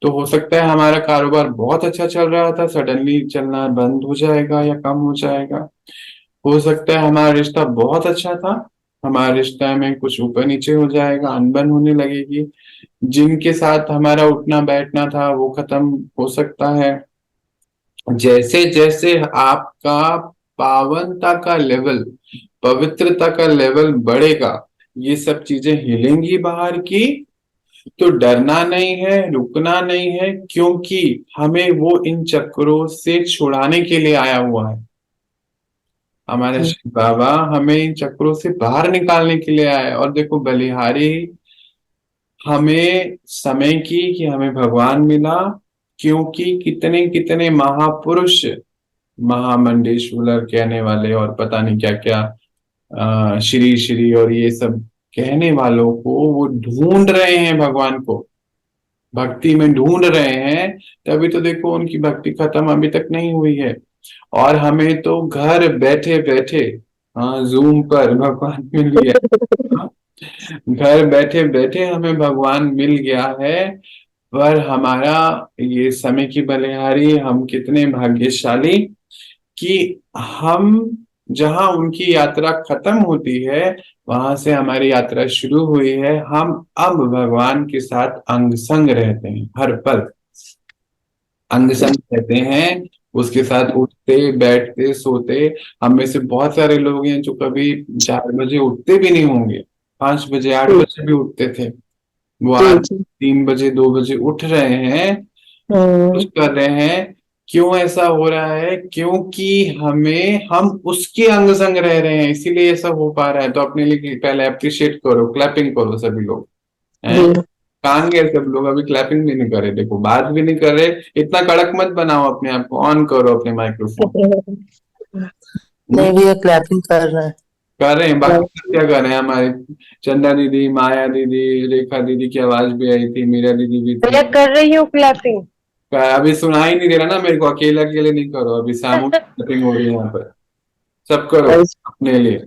तो हो सकता है हमारा कारोबार बहुत अच्छा चल रहा था, सडनली चलना बंद हो जाएगा या कम हो जाएगा। हो सकता है हमारा रिश्ता बहुत अच्छा था, हमारे रिश्ते में कुछ ऊपर नीचे हो जाएगा, अनबन होने लगेगी। जिनके साथ हमारा उठना बैठना था वो खत्म हो सकता है। जैसे जैसे आपका पावनता का लेवल, पवित्रता का लेवल बढ़ेगा, ये सब चीजें हिलेंगी बाहर की। तो डरना नहीं है, रुकना नहीं है, क्योंकि हमें वो इन चक्रों से छुड़ाने के लिए आया हुआ है। हमारे जी शिव बाबा हमें इन चक्रों से बाहर निकालने के लिए आए। और देखो बलिहारी हमें समय की, कि हमें भगवान मिला, क्योंकि कितने कितने महापुरुष, महामंडेश्वर कहने वाले और पता नहीं क्या क्या, श्री श्री और ये सब कहने वालों को वो ढूंढ रहे हैं भगवान को, भक्ति में ढूंढ रहे हैं। तभी तो देखो उनकी भक्ति खत्म अभी तक नहीं हुई है। और हमें तो घर बैठे बैठे, हाँ, जूम पर भगवान मिल गया। हाँ, घर बैठे बैठे हमें भगवान मिल गया है। पर हमारा ये समय की बलिहारी, हम कितने भाग्यशाली कि हम, जहां उनकी यात्रा खत्म होती है वहां से हमारी यात्रा शुरू हुई है। हम अब भगवान के साथ अंग संग रहते हैं, हर पल अंग संग रहते हैं, उसके साथ उठते बैठते सोते। हम में से बहुत सारे लोग हैं जो कभी 4 बजे उठते भी नहीं होंगे, 5 बजे 8 बजे भी उठते थे, वो जी आज जी 3 बजे 2 बजे उठ रहे हैं, कुछ हम्म, कर रहे हैं। क्यों ऐसा हो रहा है? क्योंकि हम उसके अंग संग रह रहे हैं, इसीलिए ऐसा हो पा रहा है। तो अपने लिए पहले अप्रिशिएट करो, क्लैपिंग करो सभी लोग, हैं। जी कहाँ गए सब लोग? अभी क्लैपिंग भी नहीं कर रहे, देखो बात भी नहीं कर रहे। इतना कड़क मत बनाओ अपने आप को, ऑन करो अपने माइक्रोफोन। नहीं भैया क्लैपिंग कर रहे हैं। कर रहे हैं, बाकी सब क्या कर रहे हैं? हमारे चंदा दीदी, माया दीदी, रेखा दीदी की आवाज भी आई थी, मीरा दीदी भी थी। मैं कर रही हूँ क्लैपिंग। अभी सुनाई नहीं दे रहा ना मेरे को, अकेले अकेले नहीं करो, अभी सामूहिक क्लैपिंग हो रही है यहाँ पर, सब करो अपने लिए।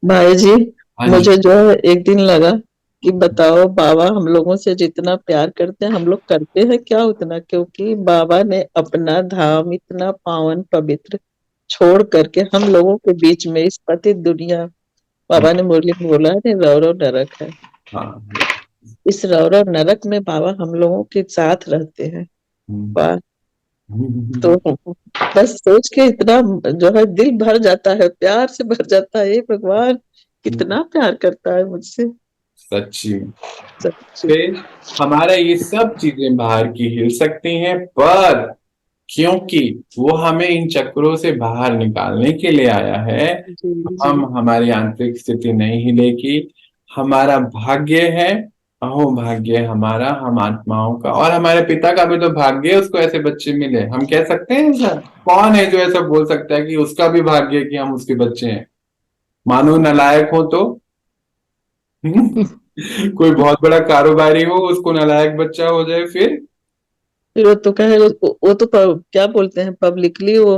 भाई जी, हाँ जी। मुझे जो है एक दिन लगा कि बताओ बाबा हम लोगों से जितना प्यार करते हैं हम लोग करते हैं क्या उतना, क्योंकि बाबा ने अपना धाम इतना पावन पवित्र छोड़ करके हम लोगों के बीच में इस पतित दुनिया, बाबा ने मुरली में बोला है रौरव नरक है, हाँ। इस रौरव नरक में बाबा हम लोगों के साथ रहते हैं। हम्म। वाह। तो बस सोच के इतना जो है दिल भर जाता है, प्यार से भर जाता है, ये भगवान कितना प्यार करता है मुझसे, सच्ची में। सच्ची। फिर हमारा ये सब चीजें बाहर की हिल सकती हैं, पर क्योंकि वो हमें इन चक्रों से बाहर निकालने के लिए आया है। जी हम जी हमारी आंतरिक स्थिति नहीं हिलेगी। हमारा भाग्य है, अहो भाग्य है हमारा, हम आत्माओं का, और हमारे पिता का भी तो भाग्य है उसको ऐसे बच्चे मिले। हम कह सकते हैं ऐसा? कौन है जो ऐसा बोल सकता है कि उसका भी भाग्य है कि हम उसके बच्चे हैं? मानो नालायक हो तो कोई बहुत बड़ा कारोबारी हो, उसको नालायक बच्चा हो जाए फिर? फिर वो तो कहे वो तो क्या बोलते हैं पब्लिकली वो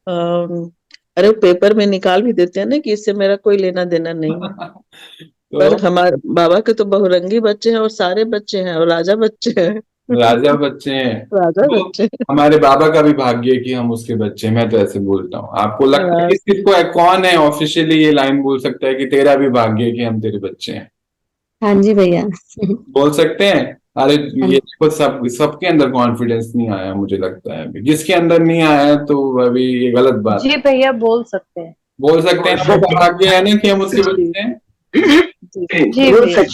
अरे वो पेपर में निकाल भी देते हैं ना कि इससे मेरा कोई लेना देना नहीं है। पर तो हमारे बाबा के तो बहुरंगी बच्चे हैं और सारे बच्चे हैं और राजा बच्चे हैं। राजा बच्चे हैं। राजा तो बच्चे हैं। हमारे बाबा का भी भाग्य है कि हम उसके बच्चे हैं। मैं तो ऐसे बोलता हूँ। आपको लगता है हाँ, कि किसको है, कौन है ऑफिशियली ये लाइन बोल सकता है कि तेरा भी भाग्य है कि हम तेरे बच्चे हैं? हाँ जी भैया। बोल सकते हैं? अरे हाँ ये देखो, सबके अंदर कॉन्फिडेंस नहीं आया मुझे लगता है अभी। जिसके अंदर नहीं आया है तो अभी ये गलत बात जी है। भैया बोल सकते हैं। बोल सकते हैं ना, उसका भाग्य है ना कि हम उसके जी बच्चे हैं। जी जी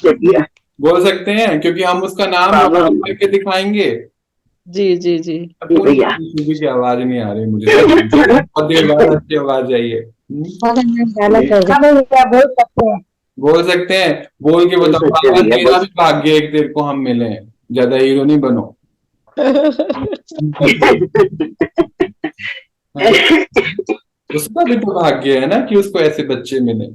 भैया। बोल सकते हैं क्योंकि हम उसका नाम रोशन करके दिखाएंगे। जी जी जी किसी की आवाज नहीं आ रही मुझे, बहुत देर बाद अच्छी आवाज आई है। गाला कर हाँ भैया बोल सकते हैं। बोल सकते हैं। बोल के बताओ बाबा, तेरा भी भाग्य है कि तेरे को हम मिले हैं। ज्यादा हीरो नहीं बनो। उसका भी तो भाग्य है ना कि उसको ऐसे बच्चे मिले।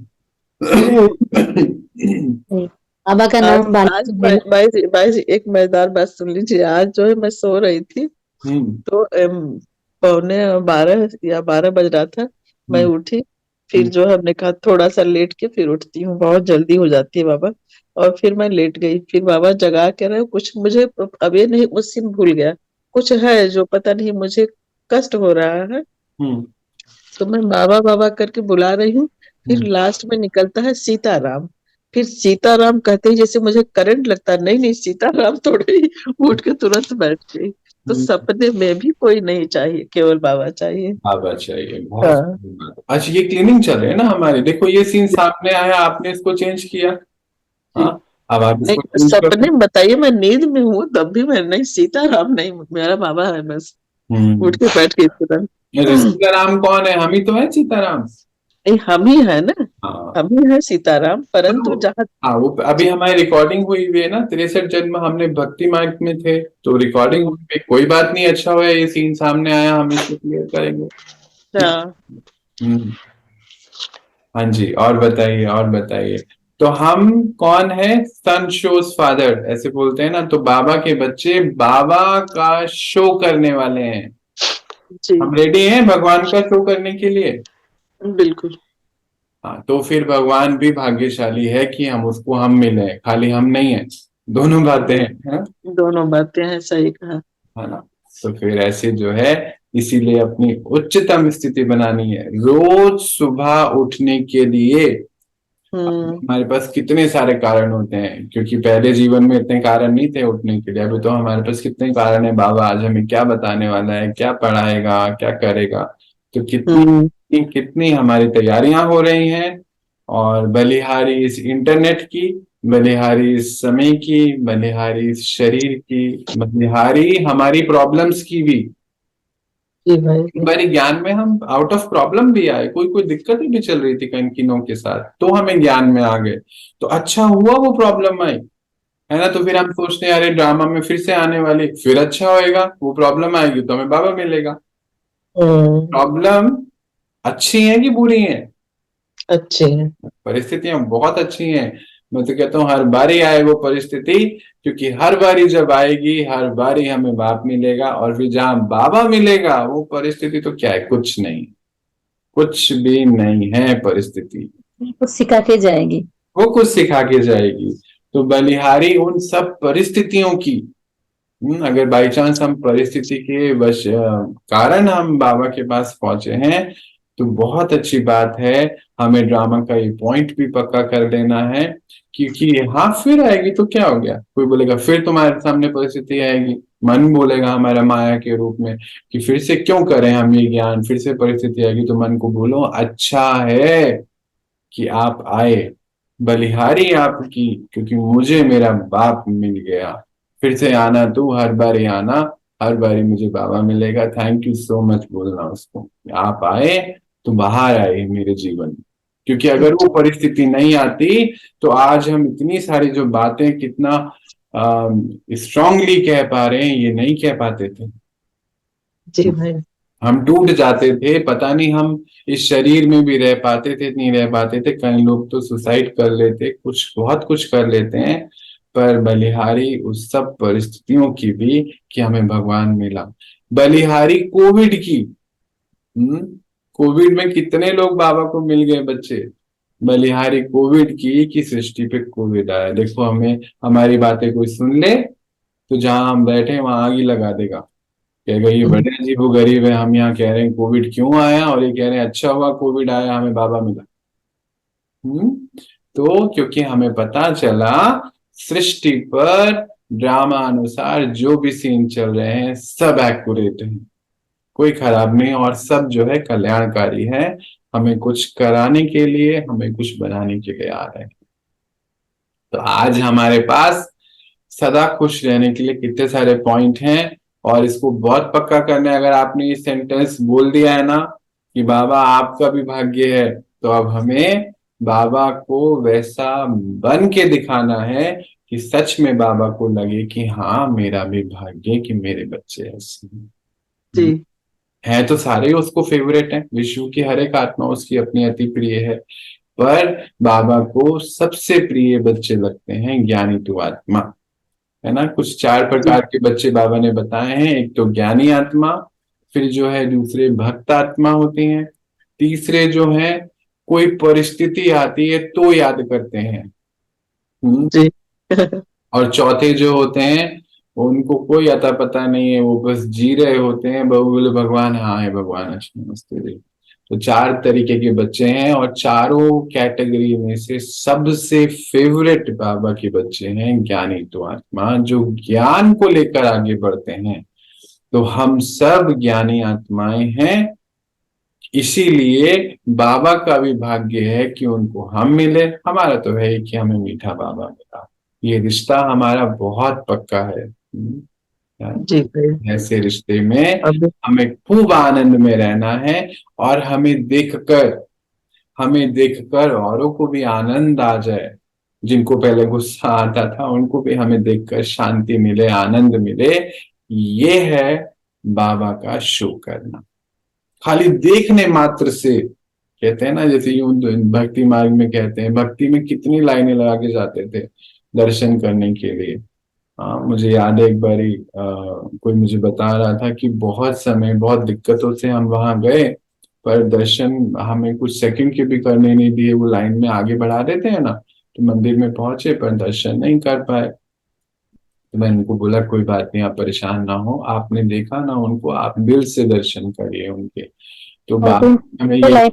बाबा का आज नाम बाला आज जी देना। भाई जी एक मजेदार बात सुन लीजिए। आज जो है मैं सो रही थी हम्म। तो पौने 12 या 12 बज रहा था। मैं हम्म। उठी। फिर जो है हमने कहा थोड़ा सा लेट के फिर उठती हूँ, बहुत जल्दी हो जाती है बाबा। और फिर मैं लेट गई, फिर बाबा जगा के रहे कुछ मुझे अब ये नहीं मुझसे भूल गया। कुछ है जो पता नहीं मुझे कष्ट हो रहा है। हम्म। तो मैं बाबा बाबा करके बुला रही हूँ। फिर हम्म। लास्ट में निकलता है सीताराम। फिर सीताराम कहते ही जैसे मुझे करंट लगता है, नहीं नहीं सीताराम थोड़े ही। उठ के तुरंत बैठ गई। तो हम्म। सपने में भी कोई नहीं चाहिए, केवल बाबा चाहिए। बाबा चाहिए, बहुत हाँ सुंदर बात। अच्छा, ये क्लीनिंग चल रही है ना हमारी, देखो ये सीन सामने आया, आपने इसको चेंज किया। हाँ, अब आप इसको नहीं चेंज सपने कर। में बताइए, मैं नींद में हूँ तब भी मैं नहीं सीताराम नहीं, मेरा बाबा है बस। उठ हम्म। के बैठ गई तुरंत। ये सीताराम कौन है? हम ही तो है सीताराम। नहीं हम ही है ना। हाँ। हम ही है सीताराम, परंतु तो जहाँ हाँ, वो अभी हमारी रिकॉर्डिंग हुई हुई है ना, 63 जन्म हमने भक्ति मार्ग में थे, तो रिकॉर्डिंग हुई हुई। कोई बात नहीं, अच्छा हुआ ये सीन सामने आया, हम इसको क्लियर करेंगे। ठीक। हाँ हम्म। हाँ जी, और बताइए और बताइए। तो हम कौन है? सन शोज फादर ऐसे बोलते हैं ना, तो बाबा के बच्चे बाबा का शो करने वाले हैं। जी हम रेडी हैं भगवान का शो करने के लिए। बिल्कुल। हाँ, तो फिर भगवान भी भाग्यशाली है कि हम उसको हम मिले, खाली हम नहीं है। दोनों बातें हैं, है ना? दोनों बातें हैं, सही कहा। है ना? तो फिर ऐसे जो है, इसीलिए अपनी उच्चतम स्थिति बनानी है रोज सुबह उठने के लिए। हम्म हमारे पास कितने सारे कारण होते हैं, क्योंकि पहले जीवन में इतने कारण नहीं थे उठने के लिए। अभी तो हमारे पास कितने कारण है। बाबा आज हमें क्या बताने वाला है, क्या पढ़ाएगा, क्या करेगा। तो हम्म कितनी कितनी हमारी तैयारियां हो रही हैं। और बलिहारी इस इंटरनेट की, बलिहारी इस समय की, बलिहारी इस शरीर की, बलिहारी हमारी प्रॉब्लम्स की भी। जी भाई एक जी। बारी ज्ञान में हम आउट ऑफ प्रॉब्लम भी आए, कोई कोई दिक्कतें भी चल रही थी कनकिनों के साथ, तो हमें ज्ञान में आ गए। तो अच्छा हुआ वो प्रॉब्लम आई, है ना? तो फिर हम सोचते हैं अरे ड्रामा में फिर से आने वाली, फिर अच्छा होएगा, वो प्रॉब्लम आएगी तो हमें बाबा मिलेगा। हम्म प्रॉब्लम अच्छी है कि बुरी है? अच्छे हैं। परिस्थितियां बहुत अच्छी हैं। मैं तो कहता हूँ हर बारी आए वो परिस्थिति, क्योंकि हर बारी जब आएगी हर बारी हमें बाप मिलेगा, और फिर जहां बाबा मिलेगा वो परिस्थिति तो क्या है, कुछ नहीं, कुछ भी नहीं है परिस्थिति। कुछ सिखा के जाएगी। वो कुछ सिखा के जाएगी। तो बलिहारी उन सब परिस्थितियों की, अगर बाई चांस हम परिस्थिति के कारण हम बाबा के पास पहुंचे हैं, तो बहुत अच्छी बात है। हमें ड्रामा का ये पॉइंट भी पक्का कर लेना है, क्योंकि हाँ फिर आएगी तो क्या हो गया। कोई बोलेगा फिर तुम्हारे सामने परिस्थिति आएगी, मन बोलेगा हमारा माया के रूप में कि फिर से क्यों करें हम ये ज्ञान, फिर से परिस्थिति आएगी। तो मन को बोलो अच्छा है कि आप आए, बलिहारी आपकी, क्योंकि मुझे मेरा बाप मिल गया। फिर से आना तू, हर बार आना, हर बारी मुझे बाबा मिलेगा, थैंक यू सो मच बोलना उसको, आप आए तो बाहर आए मेरे जीवन में। क्योंकि अगर वो परिस्थिति नहीं आती तो आज हम इतनी सारी जो बातें कितना स्ट्रांगली कह पा रहे हैं, ये नहीं कह पाते थे। जी भाई। हम टूट जाते थे, पता नहीं हम इस शरीर में भी रह पाते थे नहीं रह पाते थे। कई लोग तो सुसाइड कर लेते, कुछ बहुत कुछ कर लेते हैं, पर बलिहारी उस सब परिस्थितियों की भी कि हमें भगवान मिला। बलिहारी कोविड की, कोविड में कितने लोग बाबा को मिल गए बच्चे। बलिहारी कोविड की कि सृष्टि पे कोविड आया। देखो, हमें हमारी बातें कोई सुन ले तो जहां हम बैठे वहां आग ही लगा देगा, कहेगा ये बड़े अजीब गरीब है, हम यहाँ कह रहे हैं कोविड क्यों आया और ये कह रहे हैं अच्छा हुआ कोविड आया, हमें बाबा मिला। तो क्योंकि हमें पता चला सृष्टि पर ड्रामा अनुसार जो भी सीन चल रहे हैं सब एक्यूरेट है, कोई खराब नहीं, और सब जो है कल्याणकारी है, हमें कुछ कराने के लिए, हमें कुछ बनाने के लिए आ रहे हैं। तो आज हमारे पास सदा खुश रहने के लिए कितने सारे पॉइंट हैं, और इसको बहुत पक्का करना है। अगर आपने ये सेंटेंस बोल दिया है ना कि बाबा आपका भी भाग्य है, तो अब हमें बाबा को वैसा बन के दिखाना है कि सच में बाबा को लगे कि हाँ मेरा भी भाग्य कि मेरे बच्चे ऐसे हैं। जी। है तो सारे उसको फेवरेट हैं, विश्व की हर एक आत्मा उसकी अपनी अति प्रिय है, पर बाबा को सबसे प्रिय बच्चे लगते हैं ज्ञानी तु आत्मा, है ना। कुछ 4 प्रकार के बच्चे बाबा ने बताए हैं। एक तो ज्ञानी आत्मा, फिर जो है दूसरे भक्त आत्मा होती हैं, तीसरे जो है कोई परिस्थिति आती है तो याद करते हैं, जी। और चौथे जो होते हैं उनको कोई अता पता नहीं है, वो बस जी रहे होते हैं, बोले भगवान हाँ है भगवान नमस्ते जी। तो 4 तरीके के बच्चे हैं, और चारों कैटेगरी में से सबसे फेवरेट बाबा के बच्चे हैं ज्ञानी तो आत्मा, जो ज्ञान को लेकर आगे बढ़ते हैं। तो हम सब ज्ञानी आत्माएं हैं, इसीलिए बाबा का भी भाग्य है कि उनको हम मिले। हमारा तो है ही कि हमें मीठा बाबा मिला, ये रिश्ता हमारा बहुत पक्का है। जी भाई। ऐसे रिश्ते में अब हमें खूब आनंद में रहना है, और हमें देखकर औरों को भी आनंद आ जाए। जिनको पहले गुस्सा आता था उनको भी हमें देखकर शांति मिले, आनंद मिले। ये है बाबा का शो करना। खाली देखने मात्र से, कहते हैं ना, जैसे यूं भक्ति मार्ग में कहते हैं, भक्ति में कितनी लाइनें लगा के जाते थे दर्शन करने के लिए। मुझे याद है एक बारी कोई मुझे बता रहा था कि बहुत समय बहुत दिक्कतों से हम वहां गए, पर दर्शन हमें कुछ सेकंड के भी करने नहीं दिए, वो लाइन में आगे बढ़ा देते हैं ना, तो मंदिर में पहुंचे पर दर्शन नहीं कर पाए। तो मैंने उनको बोला कोई बात नहीं, आप परेशान ना हो, आपने देखा ना उनको, आप दिल से दर्शन करिए उनके। तो और बात तुम हमें तो ये, लाइन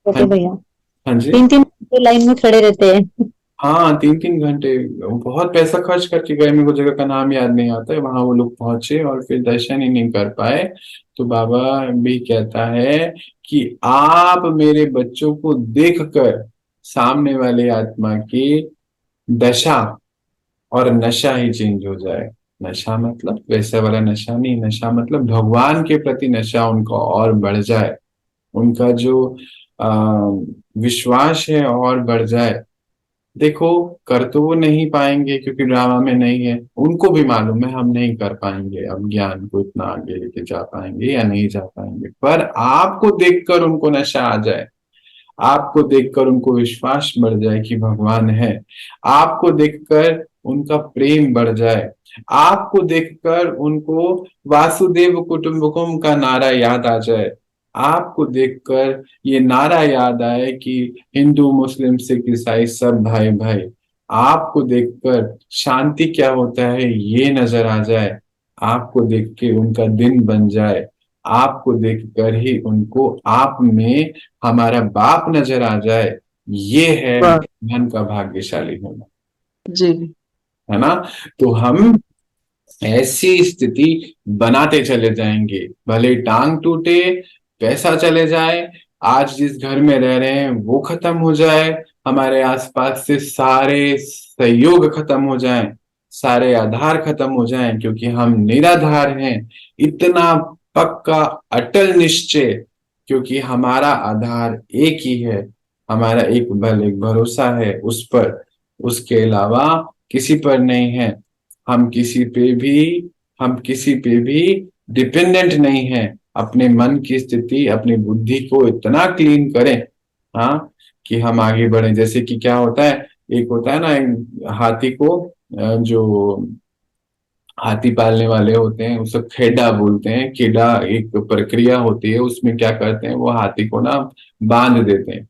रहते हाँ, भैया, हाँ जी, 3-3 लाइन में खड़े रहते हैं। हाँ 3-3 घंटे बहुत पैसा खर्च करके गए, मेरे को जगह का नाम याद नहीं आता है, वहां वो लोग पहुंचे और फिर दर्शन ही नहीं कर पाए। तो बाबा भी कहता है कि आप मेरे बच्चों को देखकर सामने वाले आत्मा की दशा और नशा ही चेंज हो जाए। नशा मतलब वैसा वाला नशा नहीं, नशा मतलब भगवान के प्रति नशा उनका और बढ़ जाए, उनका जो आ, विश्वास है और बढ़ जाए। देखो, कर तो वो नहीं पाएंगे क्योंकि ड्रामा में नहीं है, उनको भी मालूम है हम नहीं कर पाएंगे, अब ज्ञान को इतना आगे लेके जा पाएंगे या नहीं जा पाएंगे, पर आपको देखकर उनको नशा आ जाए, आपको देखकर उनको विश्वास बढ़ जाए कि भगवान है, आपको देखकर उनका प्रेम बढ़ जाए, आपको देखकर उनको वासुदेव कुटुंबकम का नारा याद आ जाए, आपको देखकर ये नारा याद आए कि हिंदू मुस्लिम सिख ईसाई सब भाई भाई, आपको देखकर शांति क्या होता है ये नजर आ जाए, आपको देख के उनका दिन बन जाए, आपको देखकर ही उनको आप में हमारा बाप नजर आ जाए। ये है वाह। मन का भाग्यशाली होना, जी। है ना। तो हम ऐसी स्थिति बनाते चले जाएंगे, भले टांग टूटे, पैसा चले जाए, आज जिस घर में रह रहे हैं वो खत्म हो जाए, हमारे आसपास से सारे सहयोग खत्म हो जाए, सारे आधार खत्म हो जाएं, क्योंकि हम निराधार हैं। इतना पक्का अटल निश्चय, क्योंकि हमारा आधार एक ही है, हमारा एक बल एक भरोसा है उस पर, उसके अलावा किसी पर नहीं है। हम किसी पे भी हम किसी पे भी डिपेंडेंट नहीं है। अपने मन की स्थिति, अपनी बुद्धि को इतना क्लीन करें, हाँ, कि हम आगे बढ़े। जैसे कि क्या होता है, एक होता है ना, एक हाथी को जो हाथी पालने वाले होते हैं उसको खेड़ा बोलते हैं। खेड़ा एक प्रक्रिया होती है, उसमें क्या करते हैं, वो हाथी को ना बांध देते हैं।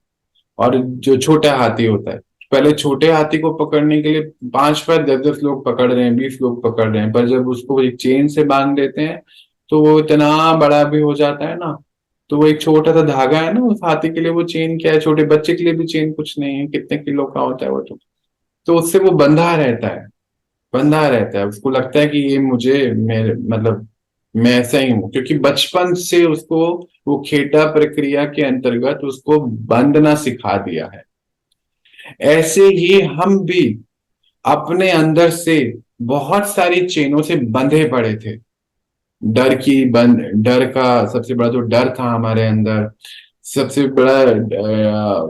और जो छोटा हाथी होता है, पहले छोटे हाथी को पकड़ने के लिए 5 5 10 10 लोग पकड़ रहे हैं, 20 लोग पकड़ रहे हैं, पर जब उसको एक चेन से बांध देते हैं तो वो इतना बड़ा भी हो जाता है ना। तो वो एक छोटा सा धागा है ना, उस हाथी के लिए वो चेन क्या है, छोटे बच्चे के लिए भी चेन कुछ नहीं है, कितने किलो का होता है वो तो उससे वो बंधा रहता है, बंधा रहता है। उसको लगता है कि ये मुझे, मेरे मतलब मैं ऐसा ही हूं, क्योंकि बचपन से उसको वो खेटा प्रक्रिया के अंतर्गत उसको बंधना सिखा दिया है। ऐसे ही हम भी अपने अंदर से बहुत सारी चेनों से बंधे पड़े थे। डर का सबसे बड़ा जो डर था हमारे अंदर, सबसे बड़ा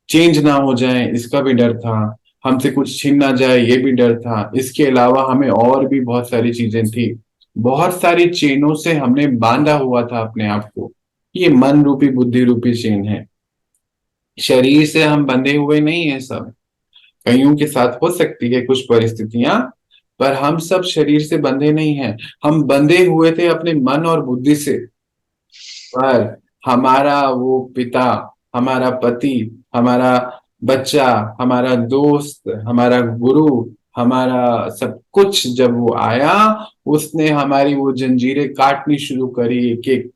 चेंज ना हो जाए इसका भी डर था, हमसे कुछ छीन ना जाए ये भी डर था। इसके अलावा हमें और भी बहुत सारी चीजें थी, बहुत सारी चेनों से हमने बांधा हुआ था अपने आप को। ये मन रूपी बुद्धि रूपी चेन है, शरीर से हम बंधे हुए नहीं है सब। कईयों के साथ हो सकती है कुछ परिस्थितियां, पर हम सब शरीर से बंधे नहीं हैं। हम बंधे हुए थे अपने मन और बुद्धि से, पर हमारा वो पिता, हमारा पति, हमारा बच्चा, हमारा दोस्त, हमारा गुरु, हमारा सब कुछ जब वो आया, उसने हमारी वो जंजीरें काटनी शुरू करी एक एक,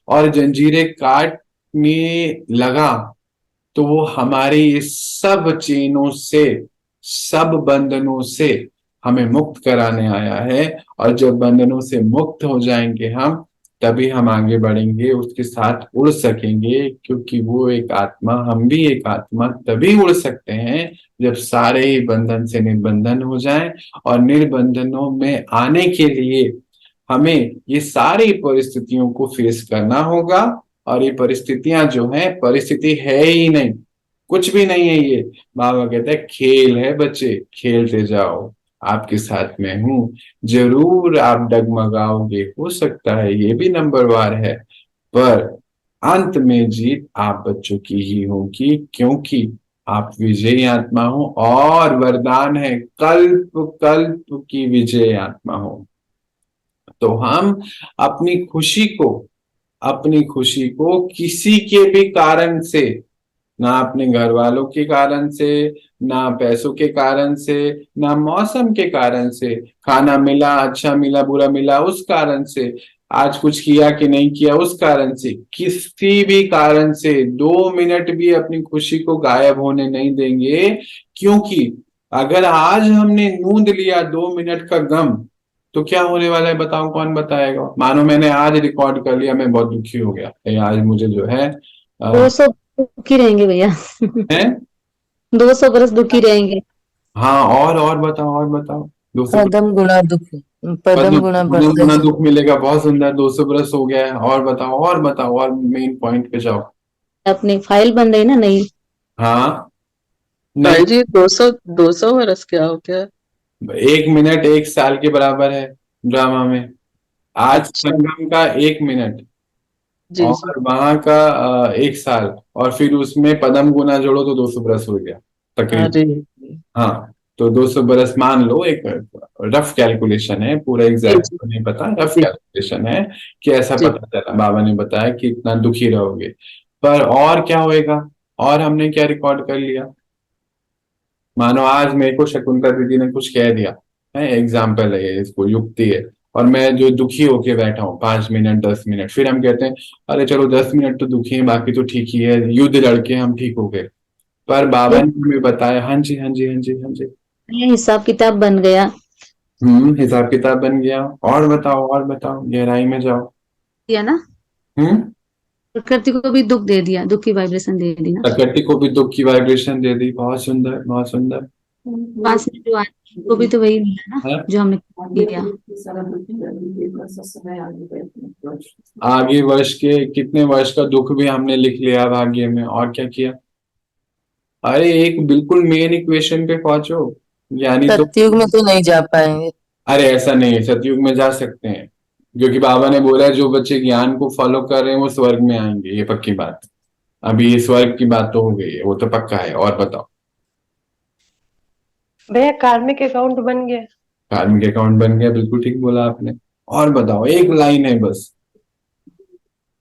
और जंजीरें काटने लगा तो वो हमारी इस सब चेनों से, सब बंधनों से हमें मुक्त कराने आया है। और जब बंधनों से मुक्त हो जाएंगे हम, तभी हम आगे बढ़ेंगे, उसके साथ उड़ सकेंगे, क्योंकि वो एक आत्मा, हम भी एक आत्मा तभी उड़ सकते हैं जब सारे ही बंधन से निर्बंधन हो जाएं। और निर्बंधनों में आने के लिए हमें ये सारी परिस्थितियों को फेस करना होगा। और ये परिस्थितियां जो है, परिस्थिति है ही नहीं, कुछ भी नहीं है ये। बाबा कहते हैं खेल है बच्चे, खेलते जाओ, आपके साथ में हूं। जरूर आप डगमगाओगे, हो सकता है ये भी नंबरवार है, पर अंत में जीत आप बच्चों की ही होगी, क्योंकि आप विजयी आत्मा हो। और वरदान है कल्प कल्प की विजयी आत्मा हो। तो हम अपनी खुशी को, अपनी खुशी को किसी के भी कारण से, ना अपने घर वालों के कारण से, ना पैसों के कारण से, ना मौसम के कारण से, खाना मिला अच्छा मिला बुरा मिला उस कारण से, आज कुछ किया कि नहीं किया उस कारण से, किसी भी कारण से 2 मिनट भी अपनी खुशी को गायब होने नहीं देंगे। क्योंकि अगर आज हमने नूंद लिया 2 मिनट का गम, तो क्या होने वाला है बताओ, कौन बताएगा। मानो मैंने आज रिकॉर्ड कर लिया, मैं बहुत दुखी हो गया, आज मुझे जो है 200 दुखी रहेंगे भैया। है 200 बरस दुखी रहेंगे। हाँ, और बताओ, और बताओ। 200 पदम गुणा दुख, पदम गुणा गुना बढ़ते गुना जाए। दुख मिलेगा, बहुत सुंदर। 200 बरस हो गया है, और बताओ, और बताओ, और मेन पॉइंट पे जाओ। अपनी फाइल बन रही ना नई। हाँ, भाई नहीं, जी 200 वर्ष क्या हो गया? 1 मिनट 1 साल के बराबर है ड्रामा में। आज अच्छा। संगम का 1 मिनट, जी जी। और वहां का 1 साल, और फिर उसमें पदम गुना जोड़ो तो 200 बरस हो गया तकरीबन। अरे हाँ, तो 200 बरस मान लो, एक रफ कैलकुलेशन है, पूरा जी एग्जैक्ट जी तो नहीं पता, रफ जी कैलकुलेशन है कि ऐसा जी। पता चला। बाबा ने बताया कि इतना दुखी रहोगे, पर और क्या होएगा। और हमने क्या रिकॉर्ड कर लिया, मानो आज मेरे को शकुंतला दीदी ने कुछ कह दिया है, एग्जाम्पल है ये, इसको युक्ति है, और मैं जो दुखी होके बैठा हूँ 5 मिनट 10 मिनट, फिर हम कहते हैं अरे चलो 10 मिनट तो दुखी है, बाकी तो ठीक ही है, युद्ध लड़के हम ठीक हो गए। पर बाबा ने हमें बताया, हाँ जी हाँ जी हाँ जी हाँ जी, ये हिसाब किताब बन गया। हिसाब किताब बन गया। और बताओ, और बताओ, गहराई में जाओ। दिया ना, हम्म प्रकृति को भी दुख दे दिया, दुख की वाइब्रेशन दे दी ना। प्रकृति को भी दुख की वाइब्रेशन दे दी, बहुत सुंदर बहुत सुंदर। पास में जो आदमी को भी तो वही मिला ना हाँ? जो हमने किया। आगे वर्ष के कितने वर्ष का दुख भी हमने लिख लिया भाग्य में, और क्या किया। अरे एक बिल्कुल मेन इक्वेशन पे पहुंचो, यानी तो। सतयुग में तो नहीं जा पाएंगे। अरे ऐसा नहीं है, सतयुग में जा सकते हैं, क्योंकि बाबा ने बोला है जो बच्चे ज्ञान को फॉलो कर रहे हैं वो स्वर्ग में आएंगे, ये पक्की बात। अभी ये स्वर्ग की बात तो हो गई है, वो तो पक्का है। और बताओ। भैया कार्मिक अकाउंट बन गया। कार्मिक अकाउंट बन गया, बिल्कुल ठीक बोला आपने। और बताओ, एक लाइन है बस।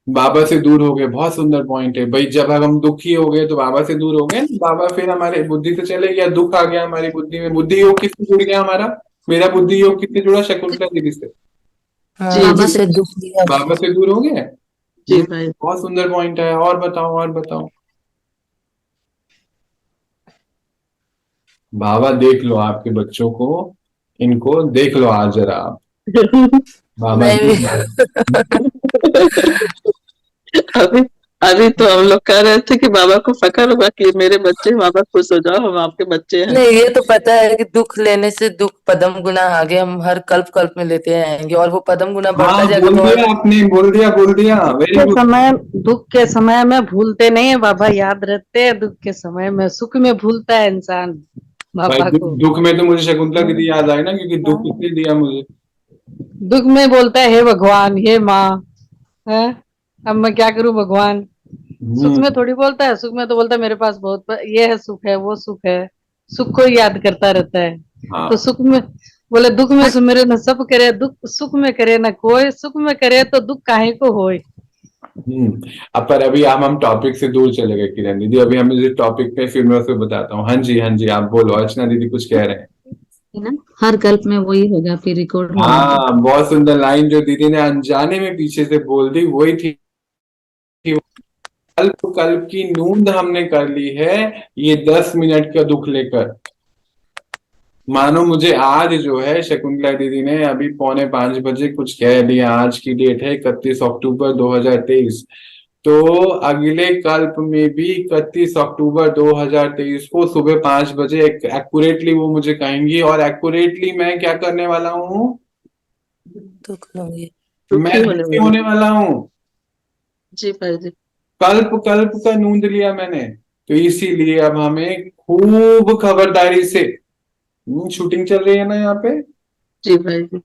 बाबा से दूर हो गए, बहुत सुंदर पॉइंट है भाई। जब हम दुखी हो गए तो बाबा से दूर हो गए, बाबा फिर हमारे बुद्धि से चले गया, दुख आ गया हमारी बुद्धि में। बुद्धि योग किससे जुड़ गया हमारा? मेरा बुद्धि योग किससे जुड़ा? शकुंतला दीदी से। हाँ, जी बाबा जिससे दुख दिया। बाबा से दूर हो गए। जी ये भाई। बहुत सुंदर पॉइंट है। और बताओ, और बताओ। बाबा देख लो आपके बच्चों को, इनको देख लो आज जरा आप। बाबा नहीं, अभी अभी तो हम लोग कह रहे थे कि बाबा को फक्र होगा कि मेरे बच्चे, बाबा खुश हो जाओ, हम आपके बच्चे हैं। नहीं, ये तो पता है कि दुख लेने से दुख पदम गुना आगे हम हर कल्प कल्प में लेते आएंगे, और वो पदम गुना बढ़ता हाँ जाएगा बोल तो और दिया आपने, बोल दिया, बोल दिया, वेरी के गुड। समय दुख के समय में भूलते नहीं है बाबा, याद रहते हैं। दुख के समय में सुख में भूलता है इंसान भाई बाबा को। दुख में तो मुझे शकुंतला दीदी याद आई ना, क्योंकि दुख किसने दिया मुझे। दुख में बोलता है हे भगवान, हे माँ, है अब मैं क्या करूं भगवान। सुख में हम्म। थोड़ी बोलता है, सुख में तो बोलता है मेरे पास बहुत ये है, सुख है, वो सुख है। सुख को ही याद करता रहता है। तो हाँ। सुख में बोले दुख में सुमिरे न सब करे, दुख सुख में करे न कोई, सुख में करे तो दुख काहे को होए। अब पर अभी हम टॉपिक से दूर चले गए किरण दीदी। अभी हम इस टॉपिक पे फिर मैं उसको बताता हूँ। हाँ जी, हाँ जी, आप बोलो। अर्चना दीदी कुछ कह रहे हैं। है ना, हर कल्प में वही होगा, फिर रिकॉर्ड होगा वो। हाँ, बहुत सुंदर लाइन जो दीदी ने अनजाने में पीछे से बोल दी, वही थी। कल्प कल्प की नींद हमने कर ली है, ये 10 मिनट का दुख लेकर। मानो मुझे आज जो है शकुंतला दीदी ने अभी 4:45 कुछ कह दिया। आज की डेट है 31 अक्टूबर 2023। तो अगले कल्प में भी 31 अक्टूबर 2023 को सुबह 5 बजे एक्यूरेटली वो मुझे कहेंगी, और एक्यूरेटली मैं क्या करने वाला हूँ? दुख लूंगी। दुखी मैं होने दुखी वाले। होने वाला हूँ। जी भाई जी। कल्प कल्प का नूंद लिया मैंने। तो इसीलिए अब हमें खूब खबरदारी से, शूटिंग चल रही है ना यहाँ पे, जी भाई जी।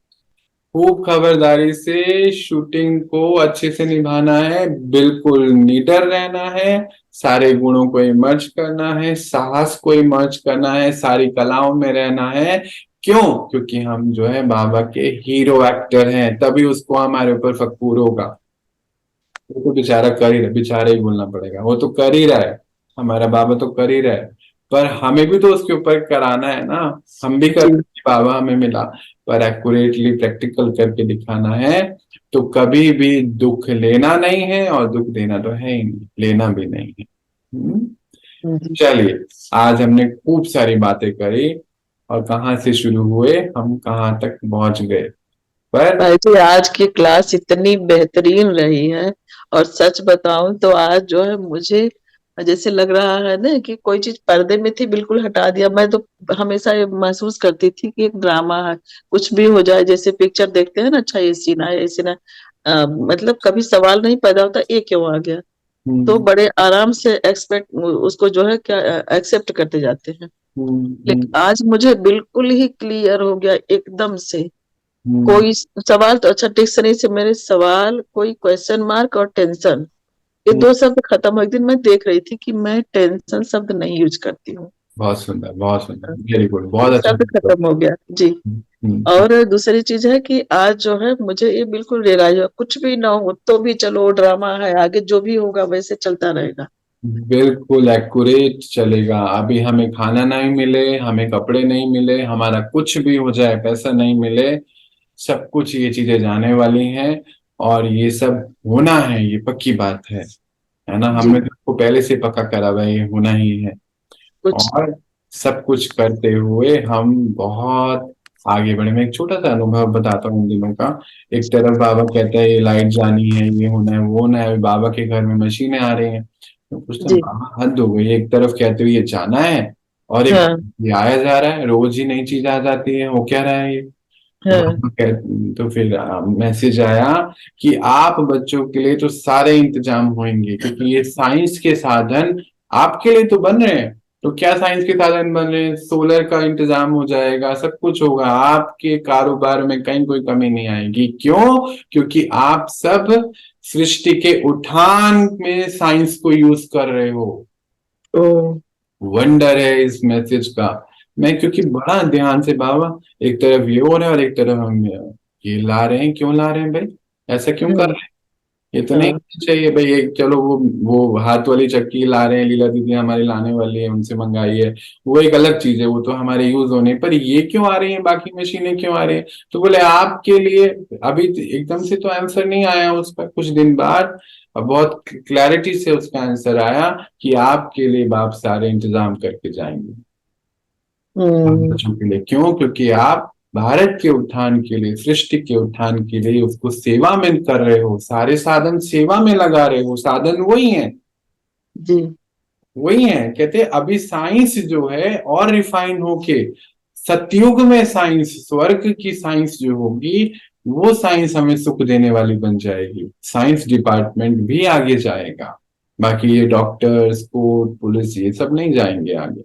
खूब खबरदारी से शूटिंग को अच्छे से निभाना है। बिल्कुल निडर रहना है, सारे गुणों को इमर्ज करना है, साहस को इमर्ज करना है, सारी कलाओं में रहना है। क्यों? क्योंकि हम जो है बाबा के हीरो एक्टर हैं, तभी उसको हमारे ऊपर फक्र होगा। वो तो बेचारा कर ही रहा, बेचारा ही बोलना पड़ेगा, वो तो कर ही रहा है। हमारा बाबा तो कर ही रहा है, पर हमें भी तो उसके ऊपर कराना है ना। हम भी कर, जी बाबा हमें मिला, पर एक्यूरेटली प्रैक्टिकल करके दिखाना है। तो कभी भी दुख लेना नहीं है, और दुख देना तो है ही नहीं, लेना भी नहीं है। जी। चलिए, आज हमने खूब सारी बातें करी, और कहाँ से शुरू हुए, हम कहाँ तक पहुंच गए। पर भाई जी आज की क्लास इतनी बेहतरीन रही है, और सच बताऊं तो आज जो है मुझे जैसे लग रहा है ना कि कोई चीज पर्दे में थी बिल्कुल हटा दिया। मैं तो हमेशा ये महसूस करती थी कि एक ड्रामा है, कुछ भी हो जाए। जैसे पिक्चर देखते हैं ना, अच्छा ये सीन है, ये सीन है, मतलब कभी सवाल नहीं पैदा होता ये क्यों आ गया। तो हम्म, बड़े आराम से एक्सपेक्ट उसको जो है क्या एक्सेप्ट करते जाते हैं। हम्म, लेकिन आज मुझे बिल्कुल ही क्लियर हो गया एकदम से। हम्म, कोई सवाल तो अच्छा ठीक से नहीं से मेरे सवाल, कोई क्वेश्चन मार्क और टेंशन, ये हम्म। दो शब्द खत्म हो। एक दिन मैं देख रही थी कि मैं टेंशन शब्द नहीं यूज करती हूँ। बहुत सुंदर, बहुत सुंदर, वेरी गुड, ये बहुत अच्छा। शब्द खत्म हो गया जी। हम्म, और दूसरी चीज है कि आज जो है मुझे ये बिल्कुल रियलाइज हुआ, कुछ भी ना हो तो भी चलो ड्रामा है, आगे जो भी होगा वैसे चलता रहेगा। बिल्कुल एक्यूरेट चलेगा। अभी हमें खाना नहीं मिले, हमें कपड़े नहीं मिले, हमारा कुछ भी हो जाए, पैसा नहीं मिले, सब कुछ ये चीजें जाने वाली हैं, और ये सब होना है, ये पक्की बात है ना। जी हमने तो इसको पहले से पक्का करा हुआ है, ये होना ही है। कुछ। और सब कुछ करते हुए हम बहुत आगे बढ़े। मैं एक छोटा सा अनुभव बताता हूँ उन दिनों का। एक तरफ बाबा कहता है ये लाइट जानी है, ये होना है, वो होना है, बाबा के घर में मशीनें आ रही हैं। तो पूछता हूँ जी बाबा हद हो गई, एक तरफ कहते हो ये जाना है, और एक हाँ ये आया जा रहा है, रोज ही नई चीज आ जाती है, हो क्या रहा है ये। तो हाँ तो फिर मैसेज आया कि आप बच्चों के लिए तो सारे इंतजाम होंगे, क्योंकि ये साइंस के साधन आपके लिए तो बन रहे हैं। तो क्या साइंस के साधन बन रहे हैं, सोलर का इंतजाम हो जाएगा, सब कुछ होगा, आपके कारोबार में कहीं कोई कमी नहीं आएगी। क्यों? क्योंकि आप सब सृष्टि के उठान में साइंस को यूज कर रहे हो। ओ वंडर है इस मैसेज का। मैं क्योंकि बड़ा ध्यान से, बाबा एक तरफ ये हो रहा है और एक तरफ हम ये ला रहे हैं, क्यों ला रहे हैं भाई, ऐसा क्यों कर हम्म, रहे हैं, ये तो नहीं हाँ होना चाहिए भाई। ये चलो वो हाथ वाली चक्की ला रहे हैं, लीला दीदी हमारी लाने वाली है, उनसे मंगाई है, वो एक अलग चीज है, वो तो हमारे यूज होने पर। ये क्यों आ रही है, बाकी मशीनें क्यों आ रही है? तो बोले आपके लिए। अभी तो एकदम से तो आंसर नहीं आया उसका, कुछ दिन बाद अब बहुत क्लैरिटी से उसका आंसर आया कि आपके लिए बाप सारे इंतजाम करके जाएंगे हम्म बच्चों के लिए। क्यों? क्योंकि आप भारत के उत्थान के लिए, सृष्टि के उत्थान के लिए उसको सेवा में कर रहे हो, सारे साधन सेवा में लगा रहे हो। साधन वही है, जी वही है। कहते हैं अभी साइंस जो है और रिफाइन होके सतयुग में साइंस, स्वर्ग की साइंस जो होगी, वो साइंस हमें सुख देने वाली बन जाएगी। साइंस डिपार्टमेंट भी आगे जाएगा, बाकी ये डॉक्टर्स, कोर्ट, पुलिस ये सब नहीं जाएंगे आगे।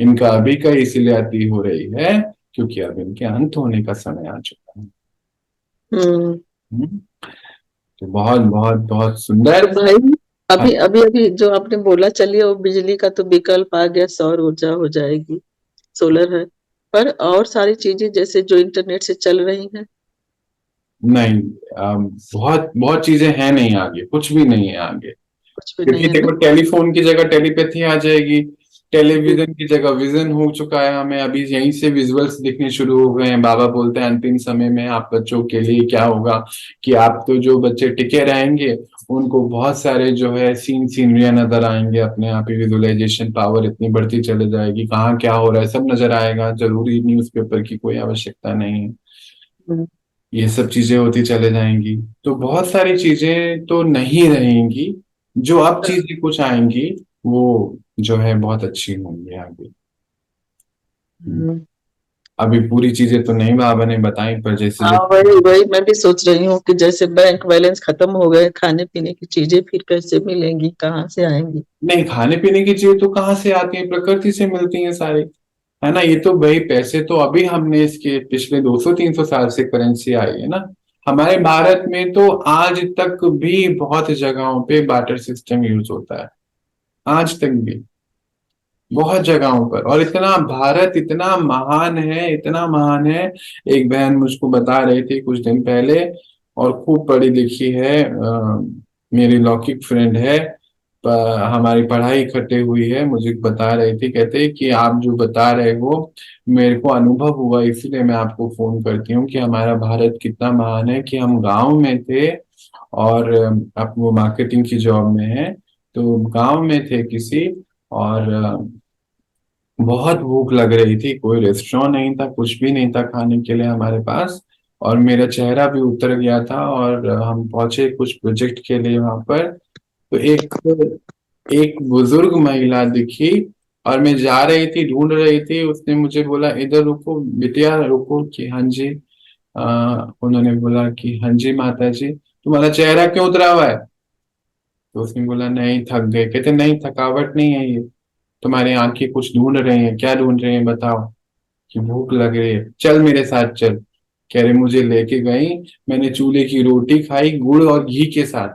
इनका अभी का इसीलिए अति हो रही है क्योंकि अब इनके अंत होने का समय आ चुका है। हम्म। हम्म। तो बहुत बहुत बहुत तो सुंदर। भाई अभी अभी अभी जो आपने बोला, चलिए वो बिजली का तो विकल्प आ गया, सौर ऊर्जा हो जाएगी, सोलर है, पर और सारी चीजें जैसे जो इंटरनेट से चल रही हैं। नहीं, बहुत बहुत चीजें हैं नहीं आगे, कुछ भी नहीं है आगे। कुछ भी नहीं क्योंकि है देखो ना। टेलीफोन की जगह टेलीपैथी आ जाएगी, जी टेलीविजन की जगह विजन हो चुका है, हमें अभी यहीं से विजुअल्स दिखने शुरू हो गए हैं। बाबा बोलते हैं अंतिम समय में आप बच्चों के लिए क्या होगा कि आप तो जो बच्चे टिके रहेंगे उनको बहुत सारे जो है सीनरियां नजर आएंगे, अपने आप ही विजुअलाइजेशन पावर इतनी बढ़ती चले जाएगी, कहाँ क्या हो रहा है सब नजर आएगा, जरूरी न्यूज़पेपर की कोई आवश्यकता नहीं है। हम्म, ये सब चीजें होती चले जाएंगी, तो बहुत सारी चीजें तो नहीं रहेंगी। जो अब चीजें कुछ आएंगी वो जो है बहुत अच्छी होंगी आगे। हम्म। अभी पूरी चीजें तो नहीं बाबा ने बताई, पर जैसे हाँ जैसे वही वही मैं भी सोच रही हूँ कि जैसे बैंक बैलेंस खत्म हो गए, खाने पीने की चीजें फिर कैसे मिलेंगी, कहाँ से आएंगी। नहीं, खाने पीने की चीजें तो कहाँ से आती है, प्रकृति से मिलती हैं सारी, है ना। ये तो भाई पैसे तो अभी हमने इसके पिछले 200-300 साल से करेंसी आई है ना। हमारे भारत में तो आज तक भी बहुत जगहों पे बार्टर सिस्टम यूज होता है, आज तक भी बहुत जगहों पर। और इतना भारत इतना महान है, इतना महान है। एक बहन मुझको बता रही थी कुछ दिन पहले, और खूब पढ़ी लिखी है, मेरी लौकिक फ्रेंड है, हमारी पढ़ाई इकट्ठे हुई है, मुझे बता रही थी, कहते कि आप जो बता रहे हो मेरे को अनुभव हुआ, इसीलिए मैं आपको फोन करती हूँ कि हमारा भारत कितना महान है। कि हम गांव में थे और अब वो मार्केटिंग की जॉब में है, तो गांव में थे किसी, और बहुत भूख लग रही थी, कोई रेस्टोरेंट नहीं था, कुछ भी नहीं था खाने के लिए हमारे पास, और मेरा चेहरा भी उतर गया था, और हम पहुंचे कुछ प्रोजेक्ट के लिए वहां पर। तो एक एक बुजुर्ग महिला दिखी, और मैं जा रही थी, ढूंढ रही थी, उसने मुझे बोला इधर रुको बिटिया रुको, कि हाँ जी। उन्होंने बोला कि हाँ जी माता जी, तुम्हारा चेहरा क्यों उतरा हुआ है? तो उसने बोला नहीं थक गए। कहते नहीं, थकावट नहीं है ये, तुम्हारी आंखें कुछ ढूंढ रही हैं, क्या ढूंढ रही हैं बताओ? कि भूख लग रही है, चल मेरे साथ चल। कह रहे मुझे लेके गई, मैंने चूल्हे की रोटी खाई गुड़ और घी के साथ,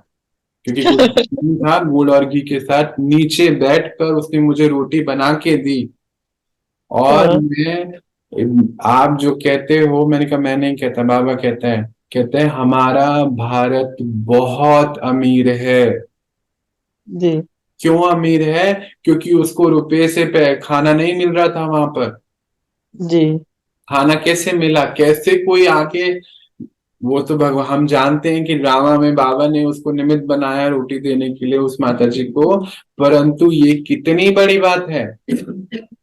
क्योंकि कुछ नहीं था, गुड़ और घी के साथ नीचे बैठकर उसने मुझे रोटी बना के दी। और हाँ आप जो कहते हो, मैंने कहा मैं नहीं कहता, बाबा कहते हैं हमारा भारत बहुत अमीर है। जी क्यों अमीर है? क्योंकि उसको रुपए से खाना नहीं मिल रहा था वहां पर। जी खाना कैसे मिला, कैसे कोई आके, वो तो भगवान, हम जानते हैं कि ड्रामा में बाबा ने उसको निमित्त बनाया रोटी देने के लिए उस माता जी को, परंतु ये कितनी बड़ी बात है कि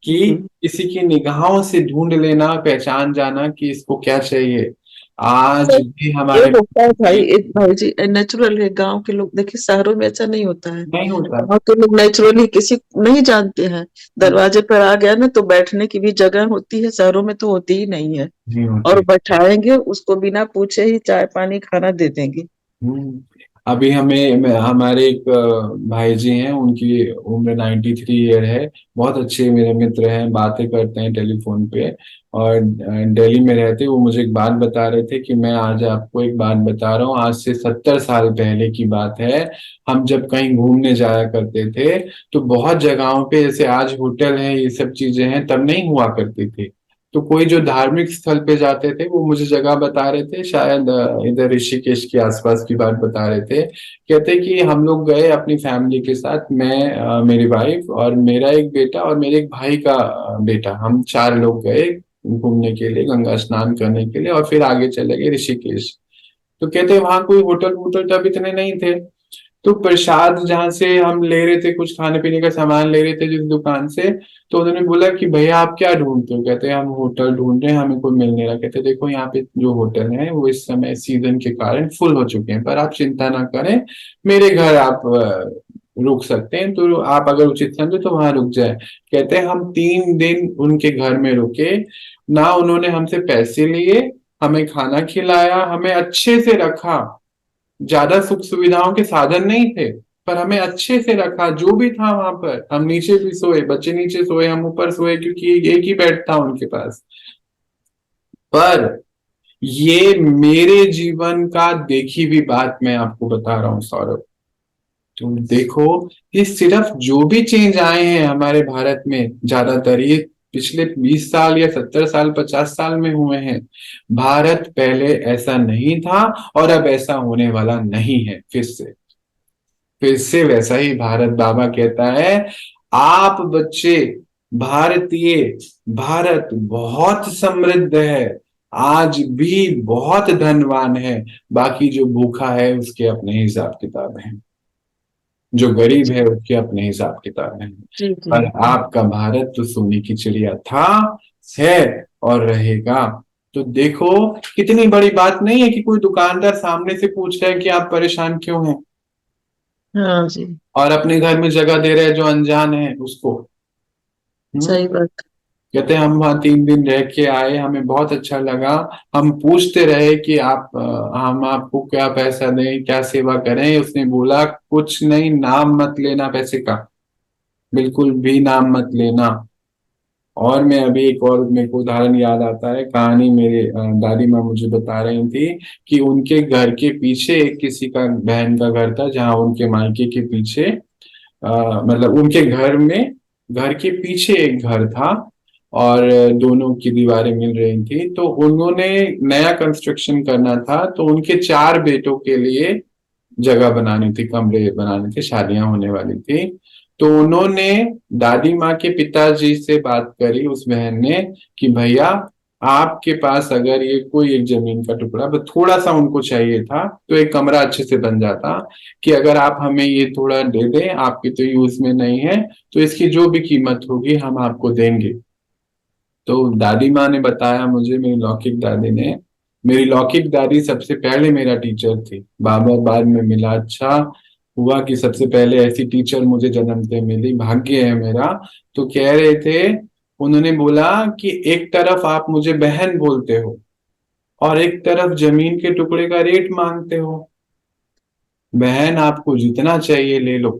जी किसी की निगाहों से ढूंढ लेना, पहचान जाना कि इसको क्या चाहिए। आज भी ये हमारे होता है भाई, एक भाई जी नेचुरल है। गांव के लोग देखिए, शहरों में ऐसा नहीं होता है। नहीं होता। गांव के लोग नेचुरली किसी नहीं जानते हैं, दरवाजे पर आ गया ना तो बैठने की भी जगह होती है, शहरों में तो होती ही नहीं है। नहीं और होती। बैठाएंगे उसको बिना पूछे ही चाय पानी खाना दे देंगे। हम्म। अभी हमारे एक भाई जी हैं, उनकी उम्र 93 ईयर है। बहुत अच्छे मेरे मित्र हैं, बातें करते हैं टेलीफोन पे। और दिल्ली में रहते, वो मुझे एक बात बता रहे थे कि मैं आज आपको एक बात बता रहा हूँ, आज से 70 साल पहले की बात है। हम जब कहीं घूमने जाया करते थे तो बहुत जगहों पे, जैसे आज होटल है ये सब चीजें हैं, तब नहीं हुआ करती थी। तो कोई जो धार्मिक स्थल पे जाते थे, वो मुझे जगह बता रहे थे, शायद इधर ऋषिकेश के आसपास की बात बता रहे थे। कहते कि हम लोग गए अपनी फैमिली के साथ, मैं मेरी वाइफ और मेरा एक बेटा और मेरे एक भाई का बेटा, हम 4 लोग गए घूमने के लिए, गंगा स्नान करने के लिए, और फिर आगे चले गए ऋषिकेश। तो कहते वहां कोई होटल वोटल तब इतने नहीं थे। तो प्रसाद जहाँ से हम ले रहे थे, कुछ खाने पीने का सामान ले रहे थे जिस दुकान से, तो उन्होंने बोला कि भैया आप क्या ढूंढते हो? कहते हैं हम होटल ढूंढ रहे हैं, हमें कोई मिल नहीं रहा। कहते देखो यहाँ पे जो होटल है वो इस समय सीजन के कारण फुल हो चुके हैं, पर आप चिंता ना करें, मेरे घर आप रुक सकते हैं, तो आप अगर उचित समझे तो वहां रुक जाए। कहते हैं हम 3 दिन उनके घर में रुके, ना उन्होंने हमसे पैसे लिए, हमें खाना खिलाया, हमें अच्छे से रखा। ज्यादा सुख सुविधाओं के साधन नहीं थे, पर हमें अच्छे से रखा। जो भी था वहां पर, हम नीचे भी सोए, बच्चे नीचे सोए, हम ऊपर सोए, क्योंकि एक ही बेड था उनके पास। पर ये मेरे जीवन का देखी हुई बात मैं आपको बता रहा हूँ सौरभ। तुम देखो, ये सिर्फ जो भी चेंज आए हैं हमारे भारत में, ज्यादातर ये पिछले 20 साल या 70 साल 50 साल में हुए हैं। भारत पहले ऐसा नहीं था, और अब ऐसा होने वाला नहीं है। फिर से वैसा ही भारत बाबा कहता है, आप बच्चे भारतीय, भारत बहुत समृद्ध है, आज भी बहुत धनवान है। बाकी जो भूखा है उसके अपने हिसाब किताब हैं, जो गरीब है उसके अपने हिसाब किताब हैं। जी जी। पर आपका भारत तो सोने की चिड़िया था, है और रहेगा। तो देखो, कितनी बड़ी बात नहीं है कि कोई दुकानदार सामने से पूछ रहा है कि आप परेशान क्यों हैं, हाँ जी, और अपने घर में जगह दे रहे हैं जो अनजान है उसको। हम्म। सही बात। कहते हैं हम वहाँ 3 दिन रह के आए, हमें बहुत अच्छा लगा। हम पूछते रहे कि हम आपको क्या पैसा दें, क्या सेवा करें। उसने बोला कुछ नहीं, नाम मत लेना पैसे का, बिल्कुल भी नाम मत लेना। और मैं अभी एक और मेरे को उदाहरण याद आता है, कहानी मेरे दादी माँ मुझे बता रही थी कि उनके घर के पीछे एक किसी का बहन का घर था, जहाँ उनके मायके के पीछे मतलब उनके घर में, घर के पीछे एक घर था, और दोनों की दीवारें मिल रही थी। तो उन्होंने नया कंस्ट्रक्शन करना था, तो उनके 4 बेटों के लिए जगह बनानी थी, कमरे बनाने थे, शादियां होने वाली थी। तो उन्होंने दादी माँ के पिताजी से बात करी, उस बहन ने, कि भैया आपके पास अगर ये कोई एक जमीन का टुकड़ा, बस थोड़ा सा उनको चाहिए था, तो एक कमरा अच्छे से बन जाता, कि अगर आप हमें ये थोड़ा दे दें, आपके तो यूज में नहीं है, तो इसकी जो भी कीमत होगी हम आपको देंगे। तो दादी माँ ने बताया मुझे, मेरी लौकिक दादी सबसे पहले मेरा टीचर थी, बाबा बाद में मिला। अच्छा हुआ कि सबसे पहले ऐसी टीचर मुझे जन्मते मिली, भाग्य है मेरा। तो कह रहे थे, उन्होंने बोला कि एक तरफ आप मुझे बहन बोलते हो, और एक तरफ जमीन के टुकड़े का रेट मांगते हो। बहन आपको जितना चाहिए ले लो।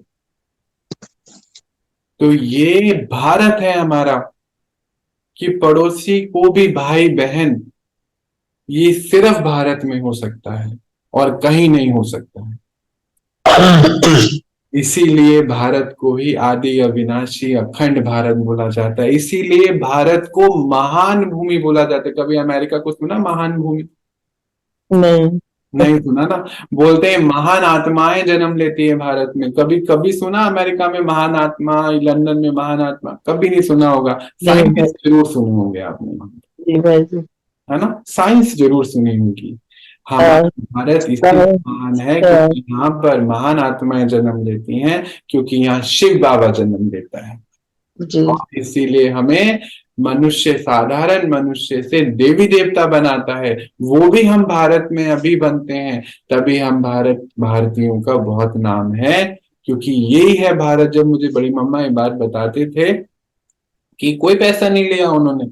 तो ये भारत है हमारा, कि पड़ोसी को भी भाई बहन, ये सिर्फ भारत में हो सकता है और कहीं नहीं हो सकता है। इसीलिए भारत को ही आदि अविनाशी अखंड भारत बोला जाता है। इसीलिए भारत को महान भूमि बोला जाता है। कभी अमेरिका को सुना महान भूमि? नहीं। नहीं सुना ना। बोलते हैं महान आत्माएं जन्म लेती है भारत में। कभी कभी सुना अमेरिका में महान आत्मा, लंदन में महान आत्मा? कभी नहीं सुना होगा। नहीं भाई। साइंस जरूर सुने होंगे आपने, जी भाई जी। है ना, साइंस जरूर सुनी होगी। हमारा हाँ, भारत इसलिए हाँ, महान है हाँ, क्योंकि यहाँ पर महान आत्माएं जन्म लेती हैं, क्योंकि यहाँ शिव बाबा जन्म लेता है। जी। और इसीलिए हमें मनुष्य, साधारण मनुष्य से देवी देवता बनाता है, वो भी हम भारत में अभी बनते हैं। तभी हम भारतीयों का बहुत नाम है, क्योंकि यही है भारत। जब मुझे बड़ी मम्मा ये बात बताते थे कि कोई पैसा नहीं लिया उन्होंने,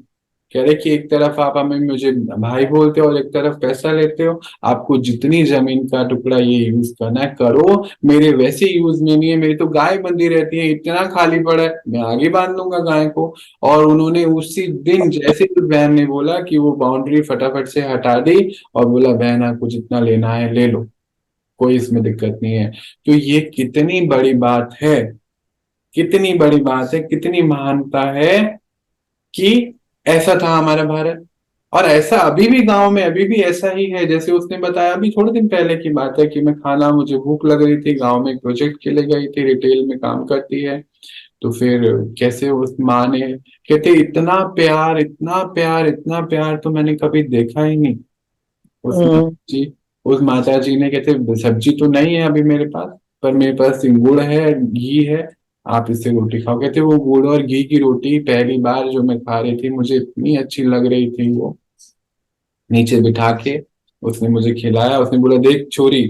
कह रहे कि एक तरफ आप हमें मुझे भाई बोलते हो और एक तरफ पैसा लेते हो, आपको जितनी जमीन का टुकड़ा ये यूज करना है करो, मेरे वैसे यूज में नहीं है, मेरी तो गाय बंधी रहती है, इतना खाली पड़ा है, मैं आगे बांध लूंगा गाय को। और उन्होंने उसी दिन जैसे ही बहन ने बोला कि वो बाउंड्री फटाफट से हटा दी और बोला बहन आपको जितना लेना है ले लो, कोई इसमें दिक्कत नहीं है। तो ये कितनी बड़ी बात है, कितनी बड़ी बात है, कितनी महानता है कि ऐसा था हमारा भारत। और ऐसा अभी भी गांव में अभी भी ऐसा ही है, जैसे उसने बताया अभी थोड़े दिन पहले की बात है कि मैं खाना, मुझे भूख लग रही थी, गांव में एक प्रोजेक्ट के लिए गई थी, रिटेल में काम करती है। तो फिर कैसे उस माँ ने, कहते इतना प्यार, इतना प्यार, इतना प्यार तो मैंने कभी देखा ही नहीं। उस हम्म। जी, उस माता जी ने, कहते सब्जी तो नहीं है अभी मेरे पास, पर मेरे पास गुड़ है, घी है, आप इससे रोटी खाओ। कहते वो गुड़ और घी की रोटी पहली बार जो मैं खा रही थी, मुझे इतनी अच्छी लग रही थी वो। नीचे बिठा के उसने मुझे खिलाया, उसने बोला देख छोरी,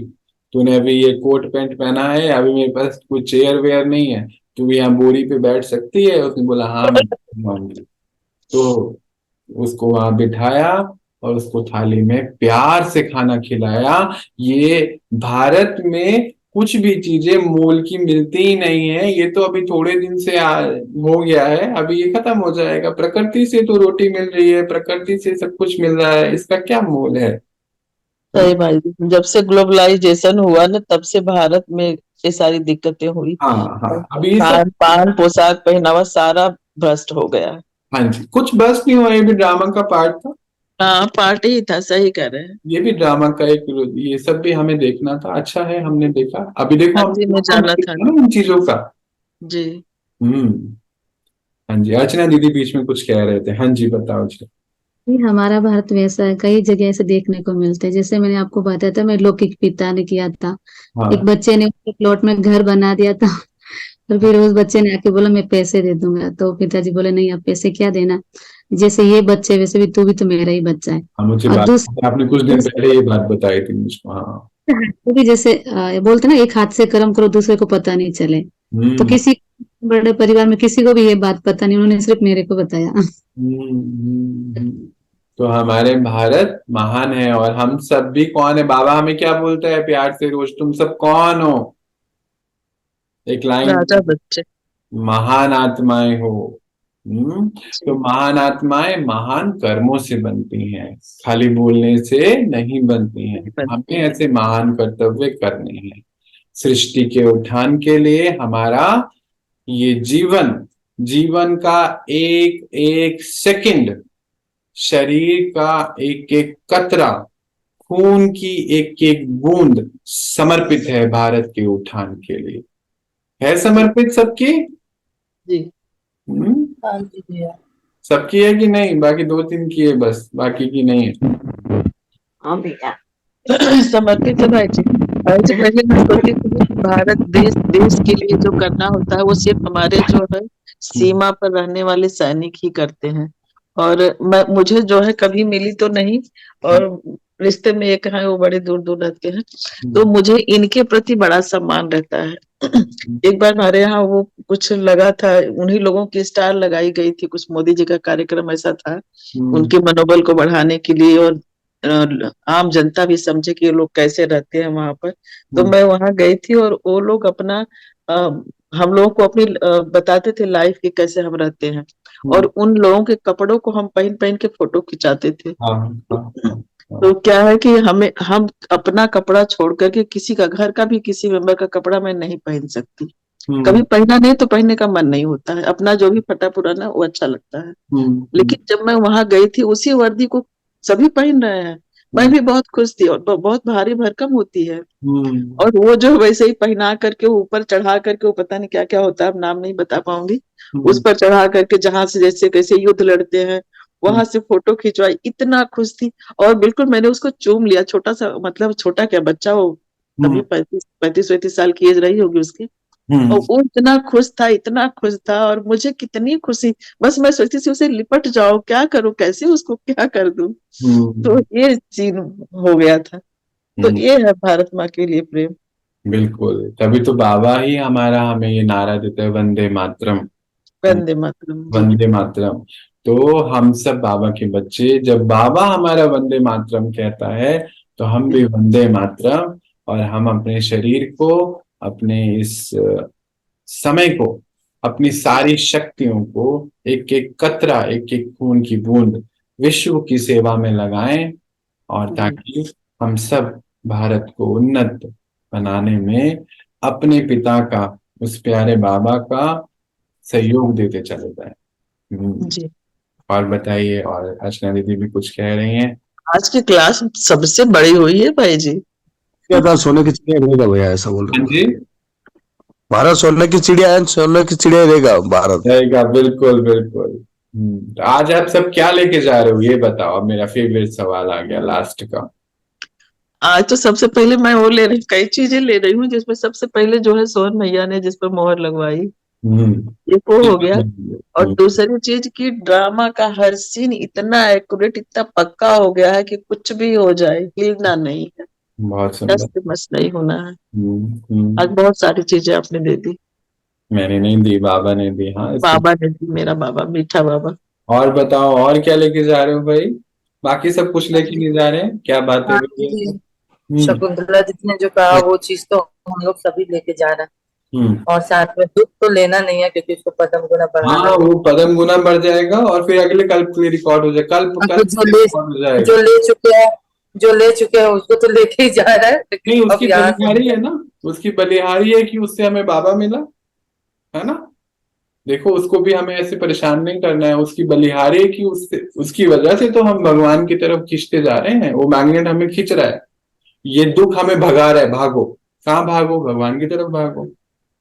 तूने अभी ये कोट पैंट पहना है, अभी मेरे पास कोई चेयर वेयर नहीं है, तू भी यहाँ बोरी पे बैठ सकती है। उसने बोला हाँ मैं बैठूंगी। तो उसको वहां बिठाया और उसको थाली में प्यार से खाना खिलाया। ये भारत में कुछ भी चीजें मोल की मिलती ही नहीं है, ये तो अभी थोड़े दिन से हो गया है, अभी ये खत्म हो जाएगा। प्रकृति से तो रोटी मिल रही है, प्रकृति से सब कुछ मिल रहा है, इसका क्या मोल है? सही भाई जी, जब से ग्लोबलाइजेशन हुआ ना तब से भारत में ये सारी दिक्कतें हुई। हाँ हाँ, अभी ये सब, खान पान, पोशाक पहनावा सारा भ्रष्ट हो गया है। हाँ जी, कुछ बस नहीं हुआ, ये भी ड्रामा का पार्ट था। हाँ, पार्टी ही था, सही कह रहे हैं। ये भी ड्रामा का एक, ये सब भी हमें देखना था, अच्छा है हमने देखा। अभी देखो हाँ हम जी, मैं जाना था। ना इन चीजों का। जी। हम्म। हाँ जी, अर्चना दीदी बीच में कुछ कह रहे थे, हाँ जी बताओ जी। ये हमारा भारत वैसा है, कई जगह ऐसे देखने को मिलते हैं। जैसे मैंने आपको बताया था, मैं लौकिक पिता ने किया था, एक हाँ। बच्चे ने उसके प्लॉट में घर बना दिया था। और फिर उस बच्चे ने आके बोला मैं पैसे दे दूंगा, तो पिताजी बोले नहीं आप पैसे क्या देना, जैसे ये बच्चे वैसे भी तू भी तो मेरा ही बच्चा है। हाँ मुझे और बात, आपने कुछ दिन पहले ये बात बताई थी मुझको, हाँ। दूसरे भी जैसे बोलते ना एक हाथ से कर्म करो दूसरे को पता नहीं चले, तो हम्म किसी बड़े परिवार में किसी को भी ये बात पता नहीं, उन्होंने सिर्फ मेरे को बताया। हम्म। तो हमारे भारत महान है, और हम सब भी कौन है, बाबा हमें क्या बोलता है प्यार से रोज, तुम सब कौन हो, एक लाइन, राजा बच्चे। महान आत्माएं हो। तो महान आत्माएं महान कर्मों से बनती हैं, खाली बोलने से नहीं बनती हैं। हमें ऐसे महान कर्तव्य करने हैं, सृष्टि के उत्थान के लिए। हमारा ये जीवन, जीवन का एक एक सेकंड, शरीर का एक एक कतरा, खून की एक एक बूंद समर्पित है भारत के उत्थान के लिए। है समर्पित सबकी? जी। हम्म? हाँ जी भैया। सबकी है कि नहीं? बाकी दो तीन की है बस, बाकी की नहीं है। हाँ भैया। समर्पित है भाई जी। भाई जी, पहले मैं सोचती थी कि भारत देश, देश के लिए जो करना होता है वो सिर्फ हमारे जो है सीमा पर रहने वाले सैनिक ही करते हैं। और मुझे जो है कभी मिली तो नहीं, और रिश्ते में एक है वो बड़े दूर दूर रहते हैं, तो मुझे इनके प्रति बड़ा सम्मान रहता है। एक बार हमारे यहाँ वो कुछ लगा था, उन्हीं लोगों की स्टार लगाई गई थी, कुछ मोदी जी का कार्यक्रम ऐसा था उनके मनोबल को बढ़ाने के लिए, और आम जनता भी समझे कि ये लोग कैसे रहते हैं वहां पर। तो मैं वहां गई थी और वो लोग अपना हम लोगों को अपनी बताते थे लाइफ की कैसे हम रहते हैं, और उन लोगों के कपड़ों को हम पहन पहन के फोटो खिंचाते थे। तो क्या है कि हम अपना कपड़ा छोड़ करके किसी का, घर का भी किसी मेंबर का कपड़ा मैं नहीं पहन सकती। कभी पहना नहीं तो पहनने का मन नहीं होता है, अपना जो भी फटा पुराना वो अच्छा लगता है। लेकिन जब मैं वहां गई थी उसी वर्दी को सभी पहन रहे हैं, मैं भी बहुत खुश थी, और बहुत भारी भरकम होती है। और वो जो वैसे ही पहना करके ऊपर चढ़ा करके, वो पता नहीं क्या क्या होता है, अब नाम नहीं बता पाऊंगी, उस पर चढ़ा करके जहां से जैसे कैसे युद्ध लड़ते हैं वहां से फोटो खिंचवाई, इतना खुश थी। और बिल्कुल मैंने उसको चूम लिया, छोटा सा, मतलब छोटा क्या बच्चा, वो तभी 35-35 साल की एज रही होगी उसकी। और वो इतना खुश था और मुझे कितनी खुशी। बस मैं सोचती थी उसे लिपट जाओ, क्या करूं, कैसे उसको क्या कर दूं। तो हम्म। ये सीन हो गया था। तो हम्म। ये है भारत माँ के लिए प्रेम। बिल्कुल, तभी तो बाबा ही हमारा हमें ये नारा देते हैं, वंदे मातरम। वंदे मातरम जी। वंदे मातरम। तो हम सब बाबा के बच्चे, जब बाबा हमारा वंदे मातरम कहता है तो हम भी वंदे मातरम। और हम अपने शरीर को, अपने इस समय को, अपनी सारी शक्तियों को, एक एक कतरा, एक एक खून की बूंद विश्व की सेवा में लगाएं, और जी ताकि हम सब भारत को उन्नत बनाने में अपने पिता का, उस प्यारे बाबा का सहयोग देते चले जाएं। जी। और बताइए, और अर्चना दीदी भी कुछ कह रही हैं। आज की क्लास सबसे बड़ी हुई है भाई जी। क्या था, सोने की चिड़िया रहेगा भैया, ऐसा बोल रहे हाँ हो? जी। भारत सोने की चिड़िया है, सोने की चिड़िया रहेगा भारत। रहेगा, बिल्कुल बिल्कुल। तो आज आप सब क्या लेके जा रहे हो, ये बताओ। अब मेरा फेवरेट सवाल आ गया, लास्ट का। आज तो सबसे पहले मैं वो ले रही, कई चीजें ले रही हूँ, जिसमें सबसे पहले जो है सोहन भैया ने जिस पर मोहर लगवाई, हम्म। ये वो हो गया। और दूसरी चीज की ड्रामा का हर सीन इतना एक्यूरेट, इतना पक्का हो गया है कि कुछ भी हो जाए हिलना नहीं है, बहुत दस सुंदर। से मस नहीं होना है। आज हम्म। बहुत सारी चीजें आपने दे दी। मैंने नहीं दी, बाबा ने दी। हाँ, इसके। बाबा ने दी, मेरा बाबा, मीठा बाबा। और बताओ, और क्या लेके जा रहे हो भाई? बाकी सब कुछ हाँ लेके जी। नहीं जा रहे हैं, क्या बातें हाँ हो रही जी, है? हम्म। शकुंतला जी ने जो कहा वो चीज तो हम लोग सभी लेके जा रहे हैं। हम्म। और साथ में दुख तो लेना नहीं है, क्योंकि उसको पदम गुना बढ़ाना हाँ, नहीं वो पदम गुना बढ़ जाएगा और फिर अगले कल्प के लिए रिकॉर्ड हो जाए, कल्प है। कल्प के लिए रिकॉर्ड हो जो जाएगा। ले चुके हैं, जो ले चुके हैं उसको तो लेके ही जा रहा है, लेकिन नहीं, अब उसकी यहाँ से बलिहारी है ना। उसकी बलिहारी है कि उससे हमें बाबा मिला, है ना। देखो, उसको भी हमें ऐसे परेशान नहीं करना है, उसकी बलिहारी है कि उससे, उसकी वजह से तो हम भगवान की तरफ खींचते जा रहे हैं, वो मैग्नेट हमें खींच रहा है। ये दुख हमें भगा रहा है, भागो। कहाँ भागो? भगवान की तरफ भागो।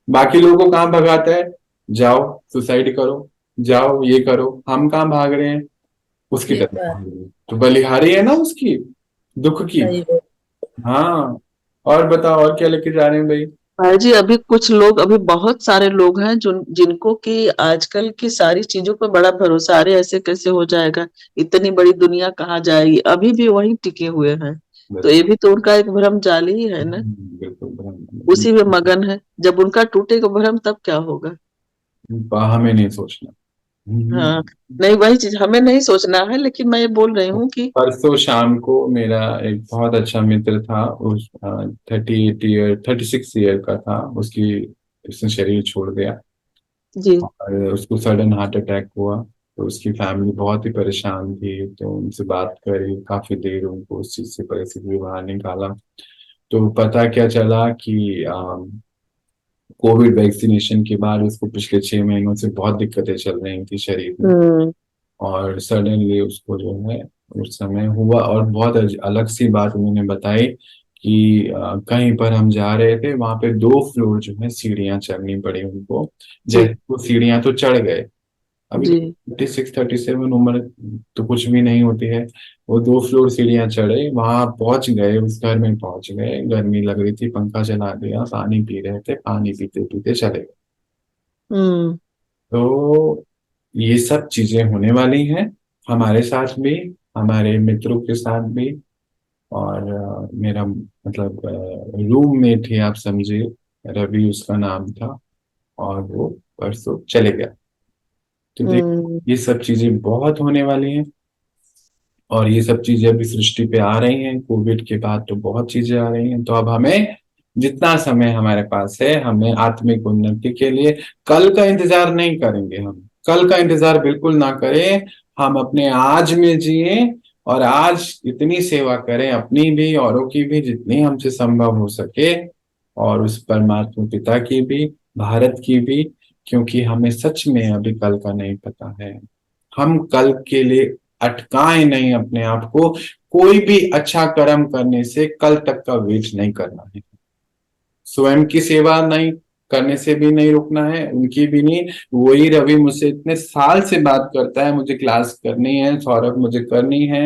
बाकी लोगों को कहाँ भगाता है? जाओ सुसाइड करो, जाओ ये करो। हम कहाँ भाग रहे हैं? उसकी ये तरफ तो है, भाग रहे हैं। तो बलिहारी है ना उसकी, दुख की। सही बात। हाँ। और बताओ, और क्या लेके जा रहे हैं भाई? भाई जी, अभी कुछ लोग, अभी बहुत सारे लोग हैं जो, जिनको कि आजकल की सारी चीजों पर बड़ा भरोसा, अरे ऐसे कैसे हो जाएगा, इतनी बड़ी दुनिया कहाँ जाएगी, अभी भी वही टिके हुए हैं। तो बस। ये भी तो उनका एक भ्रम जाल ही है ना, बिल्कुल। उसी में मगन है। जब उनका टूटेगा भ्रम तब क्या होगा। हमें नहीं सोचना। हाँ, नहीं वही चीज हमें नहीं सोचना है, लेकिन मैं ये बोल रही हूँ कि परसों शाम को मेरा एक बहुत अच्छा मित्र था, उस 38 ईयर 36 ईयर का था, उसकी, उसने शरीर छोड़ दिया। जी और उसको सडन हार्ट अटैक हुआ। तो उसकी फैमिली बहुत ही परेशान थी, तो उनसे बात करी काफी देर, उनको उस चीज से परिस्थिति से बाहर निकाला। तो पता क्या चला कि कोविड वैक्सीनेशन के बाद उसको पिछले 6 महीनों से बहुत दिक्कतें चल रही थी शरीर में। हम्म और सडनली उसको जो है उस समय हुआ। और बहुत अलग सी बात उन्होंने बताई कि कहीं पर हम जा रहे थे, वहां पे 2 फ्लोर जो है सीढ़ियां चढ़नी पड़ी उनको। जी जैसे वो सीढ़ियां तो चढ़ गए, अभी जी 36 37 उम्र तो कुछ भी नहीं होती है। वो 2 फ्लोर सीढ़ियां चढ़े, वहां पहुंच गए, उस घर में पहुंच गए, गर्मी लग रही थी, पंखा चला दिया, पानी पी रहे थे, पानी पीते पीते चले गए। हम्म तो ये सब चीजें होने वाली हैं हमारे साथ भी, हमारे मित्रों के साथ भी। और मेरा मतलब रूम मेट ही आप समझिए, रवि उसका नाम था, और वो परसों चले गया। तो देखो, हम्म ये सब चीजें बहुत होने वाली हैं। और ये सब चीजें अभी सृष्टि पे आ रही हैं, कोविड के बाद तो बहुत चीजें आ रही हैं। तो अब हमें, जितना समय हमारे पास है, हमें आत्मिक उन्नति के लिए कल का इंतजार नहीं करेंगे। हम कल का इंतजार बिल्कुल ना करें। हम अपने आज में जिए, और आज इतनी सेवा करें, अपनी भी औरों की भी, जितनी हमसे संभव हो सके। और उस परमात्मा पिता की भी, भारत की भी। क्योंकि हमें सच में अभी कल का नहीं पता है। हम कल के लिए अटकाएं नहीं अपने आप को। कोई भी अच्छा कर्म करने से कल तक का वेट नहीं करना है। स्वयं की सेवा नहीं करने से भी नहीं रुकना है, उनकी भी नहीं। वही रवि मुझसे इतने साल से बात करता है, मुझे क्लास करनी है सौरभ, मुझे करनी है,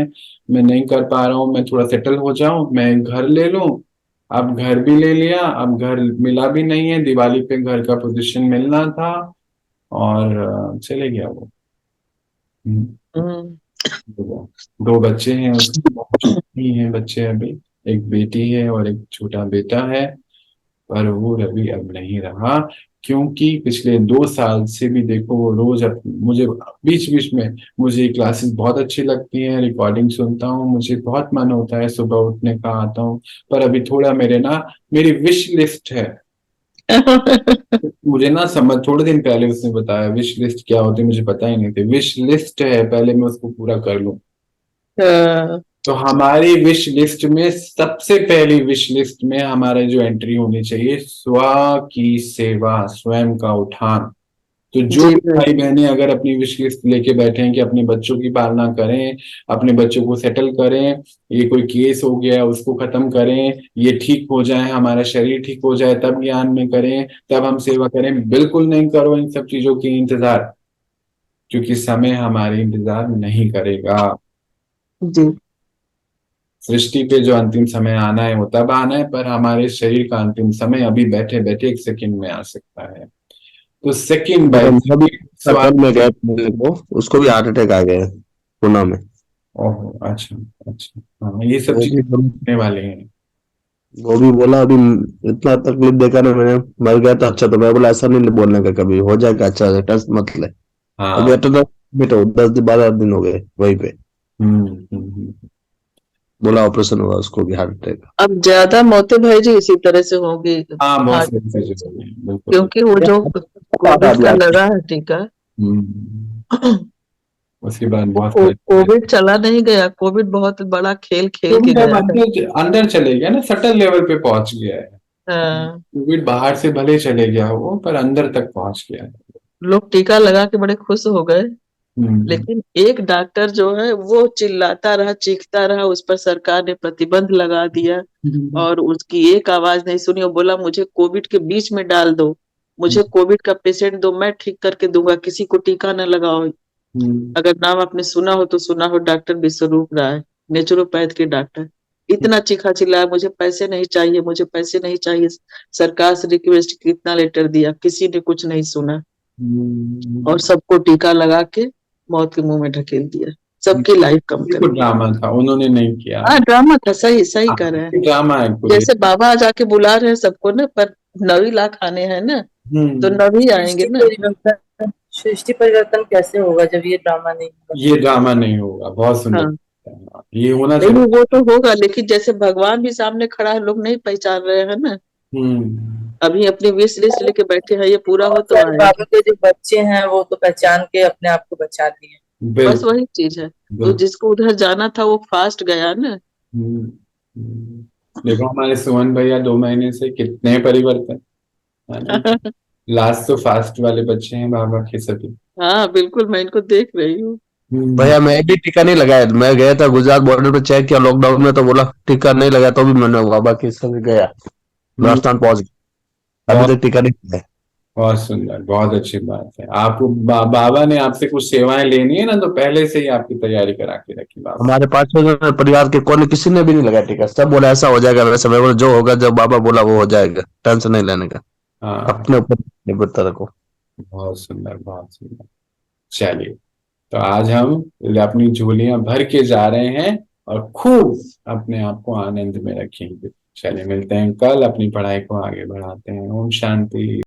मैं नहीं कर पा रहा हूँ, मैं थोड़ा सेटल हो जाऊं, मैं घर ले लूं, अब घर भी ले लिया, अब घर मिला भी नहीं है, दिवाली पे घर का पोजीशन मिलना था और चले गया वो। हम्म। दो बच्चे हैं उसके, बहुत छोटे ही हैं बच्चे अभी, एक बेटी है और एक छोटा बेटा है। पर वो रवि अब नहीं रहा, क्योंकि पिछले 2 साल से भी देखो वो रोज मुझे बीच बीच में, मुझे क्लासेस बहुत अच्छी लगती हैं, रिकॉर्डिंग सुनता हूँ, मुझे बहुत मन होता है सुबह उठने का, आता हूँ। पर अभी थोड़ा मेरी विश लिस्ट है। मुझे ना समझ, थोड़े दिन पहले उसने बताया विश लिस्ट क्या होती है, मुझे पता ही नहीं थी। विश लिस्ट है, पहले मैं उसको पूरा कर लूं। हाँ, तो हमारी विश लिस्ट में सबसे पहली विश लिस्ट में हमारे जो एंट्री होनी चाहिए, स्व की सेवा, स्वयं का उत्थान। तो जो जी भी भाई। भाई बहने अगर अपनी विश लिस्ट लेके बैठे हैं कि अपने बच्चों की पालना करें, अपने बच्चों को सेटल करें, ये कोई केस हो गया उसको खत्म करें, ये ठीक हो जाए, हमारा शरीर ठीक हो जाए, तब ज्ञान में करें, तब हम सेवा करें, बिल्कुल नहीं करो इन सब चीजों की इंतजार, क्योंकि समय हमारे इंतजार नहीं करेगा। जी। सृष्टि पे जो अंतिम समय आना है वो तब आना है, पर हमारे शरीर का अंतिम समय अभी बैठे बैठे 1 सेकंड में आ सकता है। तो सेकंड बाय मेरा भी कल में सेकंड। गया था, वो उसको भी हार्ट अटैक आ गया है, पुणे में। ओहो, अच्छा अच्छा, हाँ ये सब वो चीजें भी होने वाले हैं। वो भी बोला अभी इतना तकलीफ देखा ना मैंने, मर गया था। अच्छा, तो मैं बोला ऐसा नहीं बोलने का, कभी हो जाएगा, अच्छा टेंशन मत ले। अभी हाँ। अटेंड 10-12 दिन हो गए वहीं पे। हम्म। बोला ऑपरेशन हुआ उसको भी हार्ट अटैक। अब ज्यादा मौतें भाई जी इसी तरह से होंगी। हाँ, बहुत हार्ट सारी अटैक चीजें से, हो गई, बिल्कुल। क्योंकि वो जो कोविड का लगा है टीका, हम्म। उसके बाद बहुत वो सारी चीजें। कोविड चला नहीं गया, कोविड बहुत बड़ा खेल खेल के कोविड अब गया है। अंदर अंदर चले गया ना, सटल लेवल पे पहुंच गया है। हाँ, कोविड बाहर से भले चले गया वो, पर अंदर तक पहुंच गया है। लोग टीका लगा के बड़े खुश हो गए, हम्म। लेकिन एक डॉक्टर जो है वो चिल्लाता रहा, चीखता रहा, उस पर सरकार ने प्रतिबंध लगा दिया और उसकी एक आवाज नहीं सुनी। वो बोला मुझे कोविड के बीच में डाल दो, मुझे कोविड का पेशेंट दो, मैं ठीक करके दूंगा, किसी को टीका न लगाओ। हम्म। अगर नाम आपने सुना हो तो सुना हो, डॉक्टर विश्वरूप राय, नेचुरोपैथ के डॉक्टर। इतना चीखा चिल्लाया, मुझे पैसे नहीं चाहिए, मुझे पैसे नहीं चाहिए, सरकार से रिक्वेस्ट कितना लेटर दिया, किसी ने कुछ नहीं सुना और सबको टीका लगा के मौत के मुंह में ढकेल दिया, सबकी लाइफ कम ये कर तो दी। ड्रामा था, उन्होंने नहीं किया। हाँ, ड्रामा था, सही सही कर रहे हैं। ड्रामा है पूरी। जैसे बाबा जाके बुला रहे हैं सबको ना, पर 9 लाख आने हैं ना, तो हम्म। 9 आएंगे सृष्टि ना। परिवर्तन, सृष्टि परिवर्तन कैसे होगा जब ये ड्रामा नहीं होगा? ये ड्रामा नहीं होगा, बहुत सुंदर। हाँ, ये होना नहीं चाहिए। वो तो होगा, लेकिन जैसे भगवान भी सामने खड़ा है, लोग नहीं पहचान रहे हैं ना। हम्म। अभी अपनी विश लिस्ट लेके बैठे हैं, ये पूरा हो बहुत तो सारे बाबा आएंगे। के जो बच्चे हैं वो तो पहचान के अपने आप को बचा लिए। बस बिल्कुल वही चीज है, तो बिल्कुल। जिसको उधर जाना था वो फास्ट गया ना। हम्म। देखो हमारे सुमन भैया 2 महीने से कितने परिवर्तन, है ना। लास्ट तो फास्ट वाले बच्चे हैं बाबा के सभी। हाँ बिल्कुल, मैं इनको देख रही हूँ। भैया मैं भी टीका नहीं लगाया, मैं गया था गुजरात बॉर्डर पे, चेक किया लॉकडाउन में, तो बोला टीका नहीं लगाया, तो भी मैंने बाबा के संग गया, हम्म। राजस्थान पहुंच गया। अभी बहुत तक टीका नहीं लगाया। बहुत सुंदर, बहुत अच्छी बात है। आपको बाबा ने आपसे कुछ सेवाएं लेनी है ना, तो पहले से ही आपकी तैयारी करा के रखी बाबा। हमारे 5-6 जन परिवार के कोई किसी ने भी नहीं लगाया टीका, सब बोला ऐसा हो जाएगा वैसे। मैं बोला जो होगा, जब बाबा बोला वो हो जाएगा, टेंशन नहीं लेने का, हाँ, अपने ऊपर निर्भरता रखो। बहुत सुंदर, बहुत सुंदर। चलिए, तो आज हम अपनी झोलियां भर के जा रहे हैं और खूब अपने आप को आनंद में रखेंगे। चलिए, मिलते हैं कल, अपनी पढ़ाई को आगे बढ़ाते हैं। ओम शांति।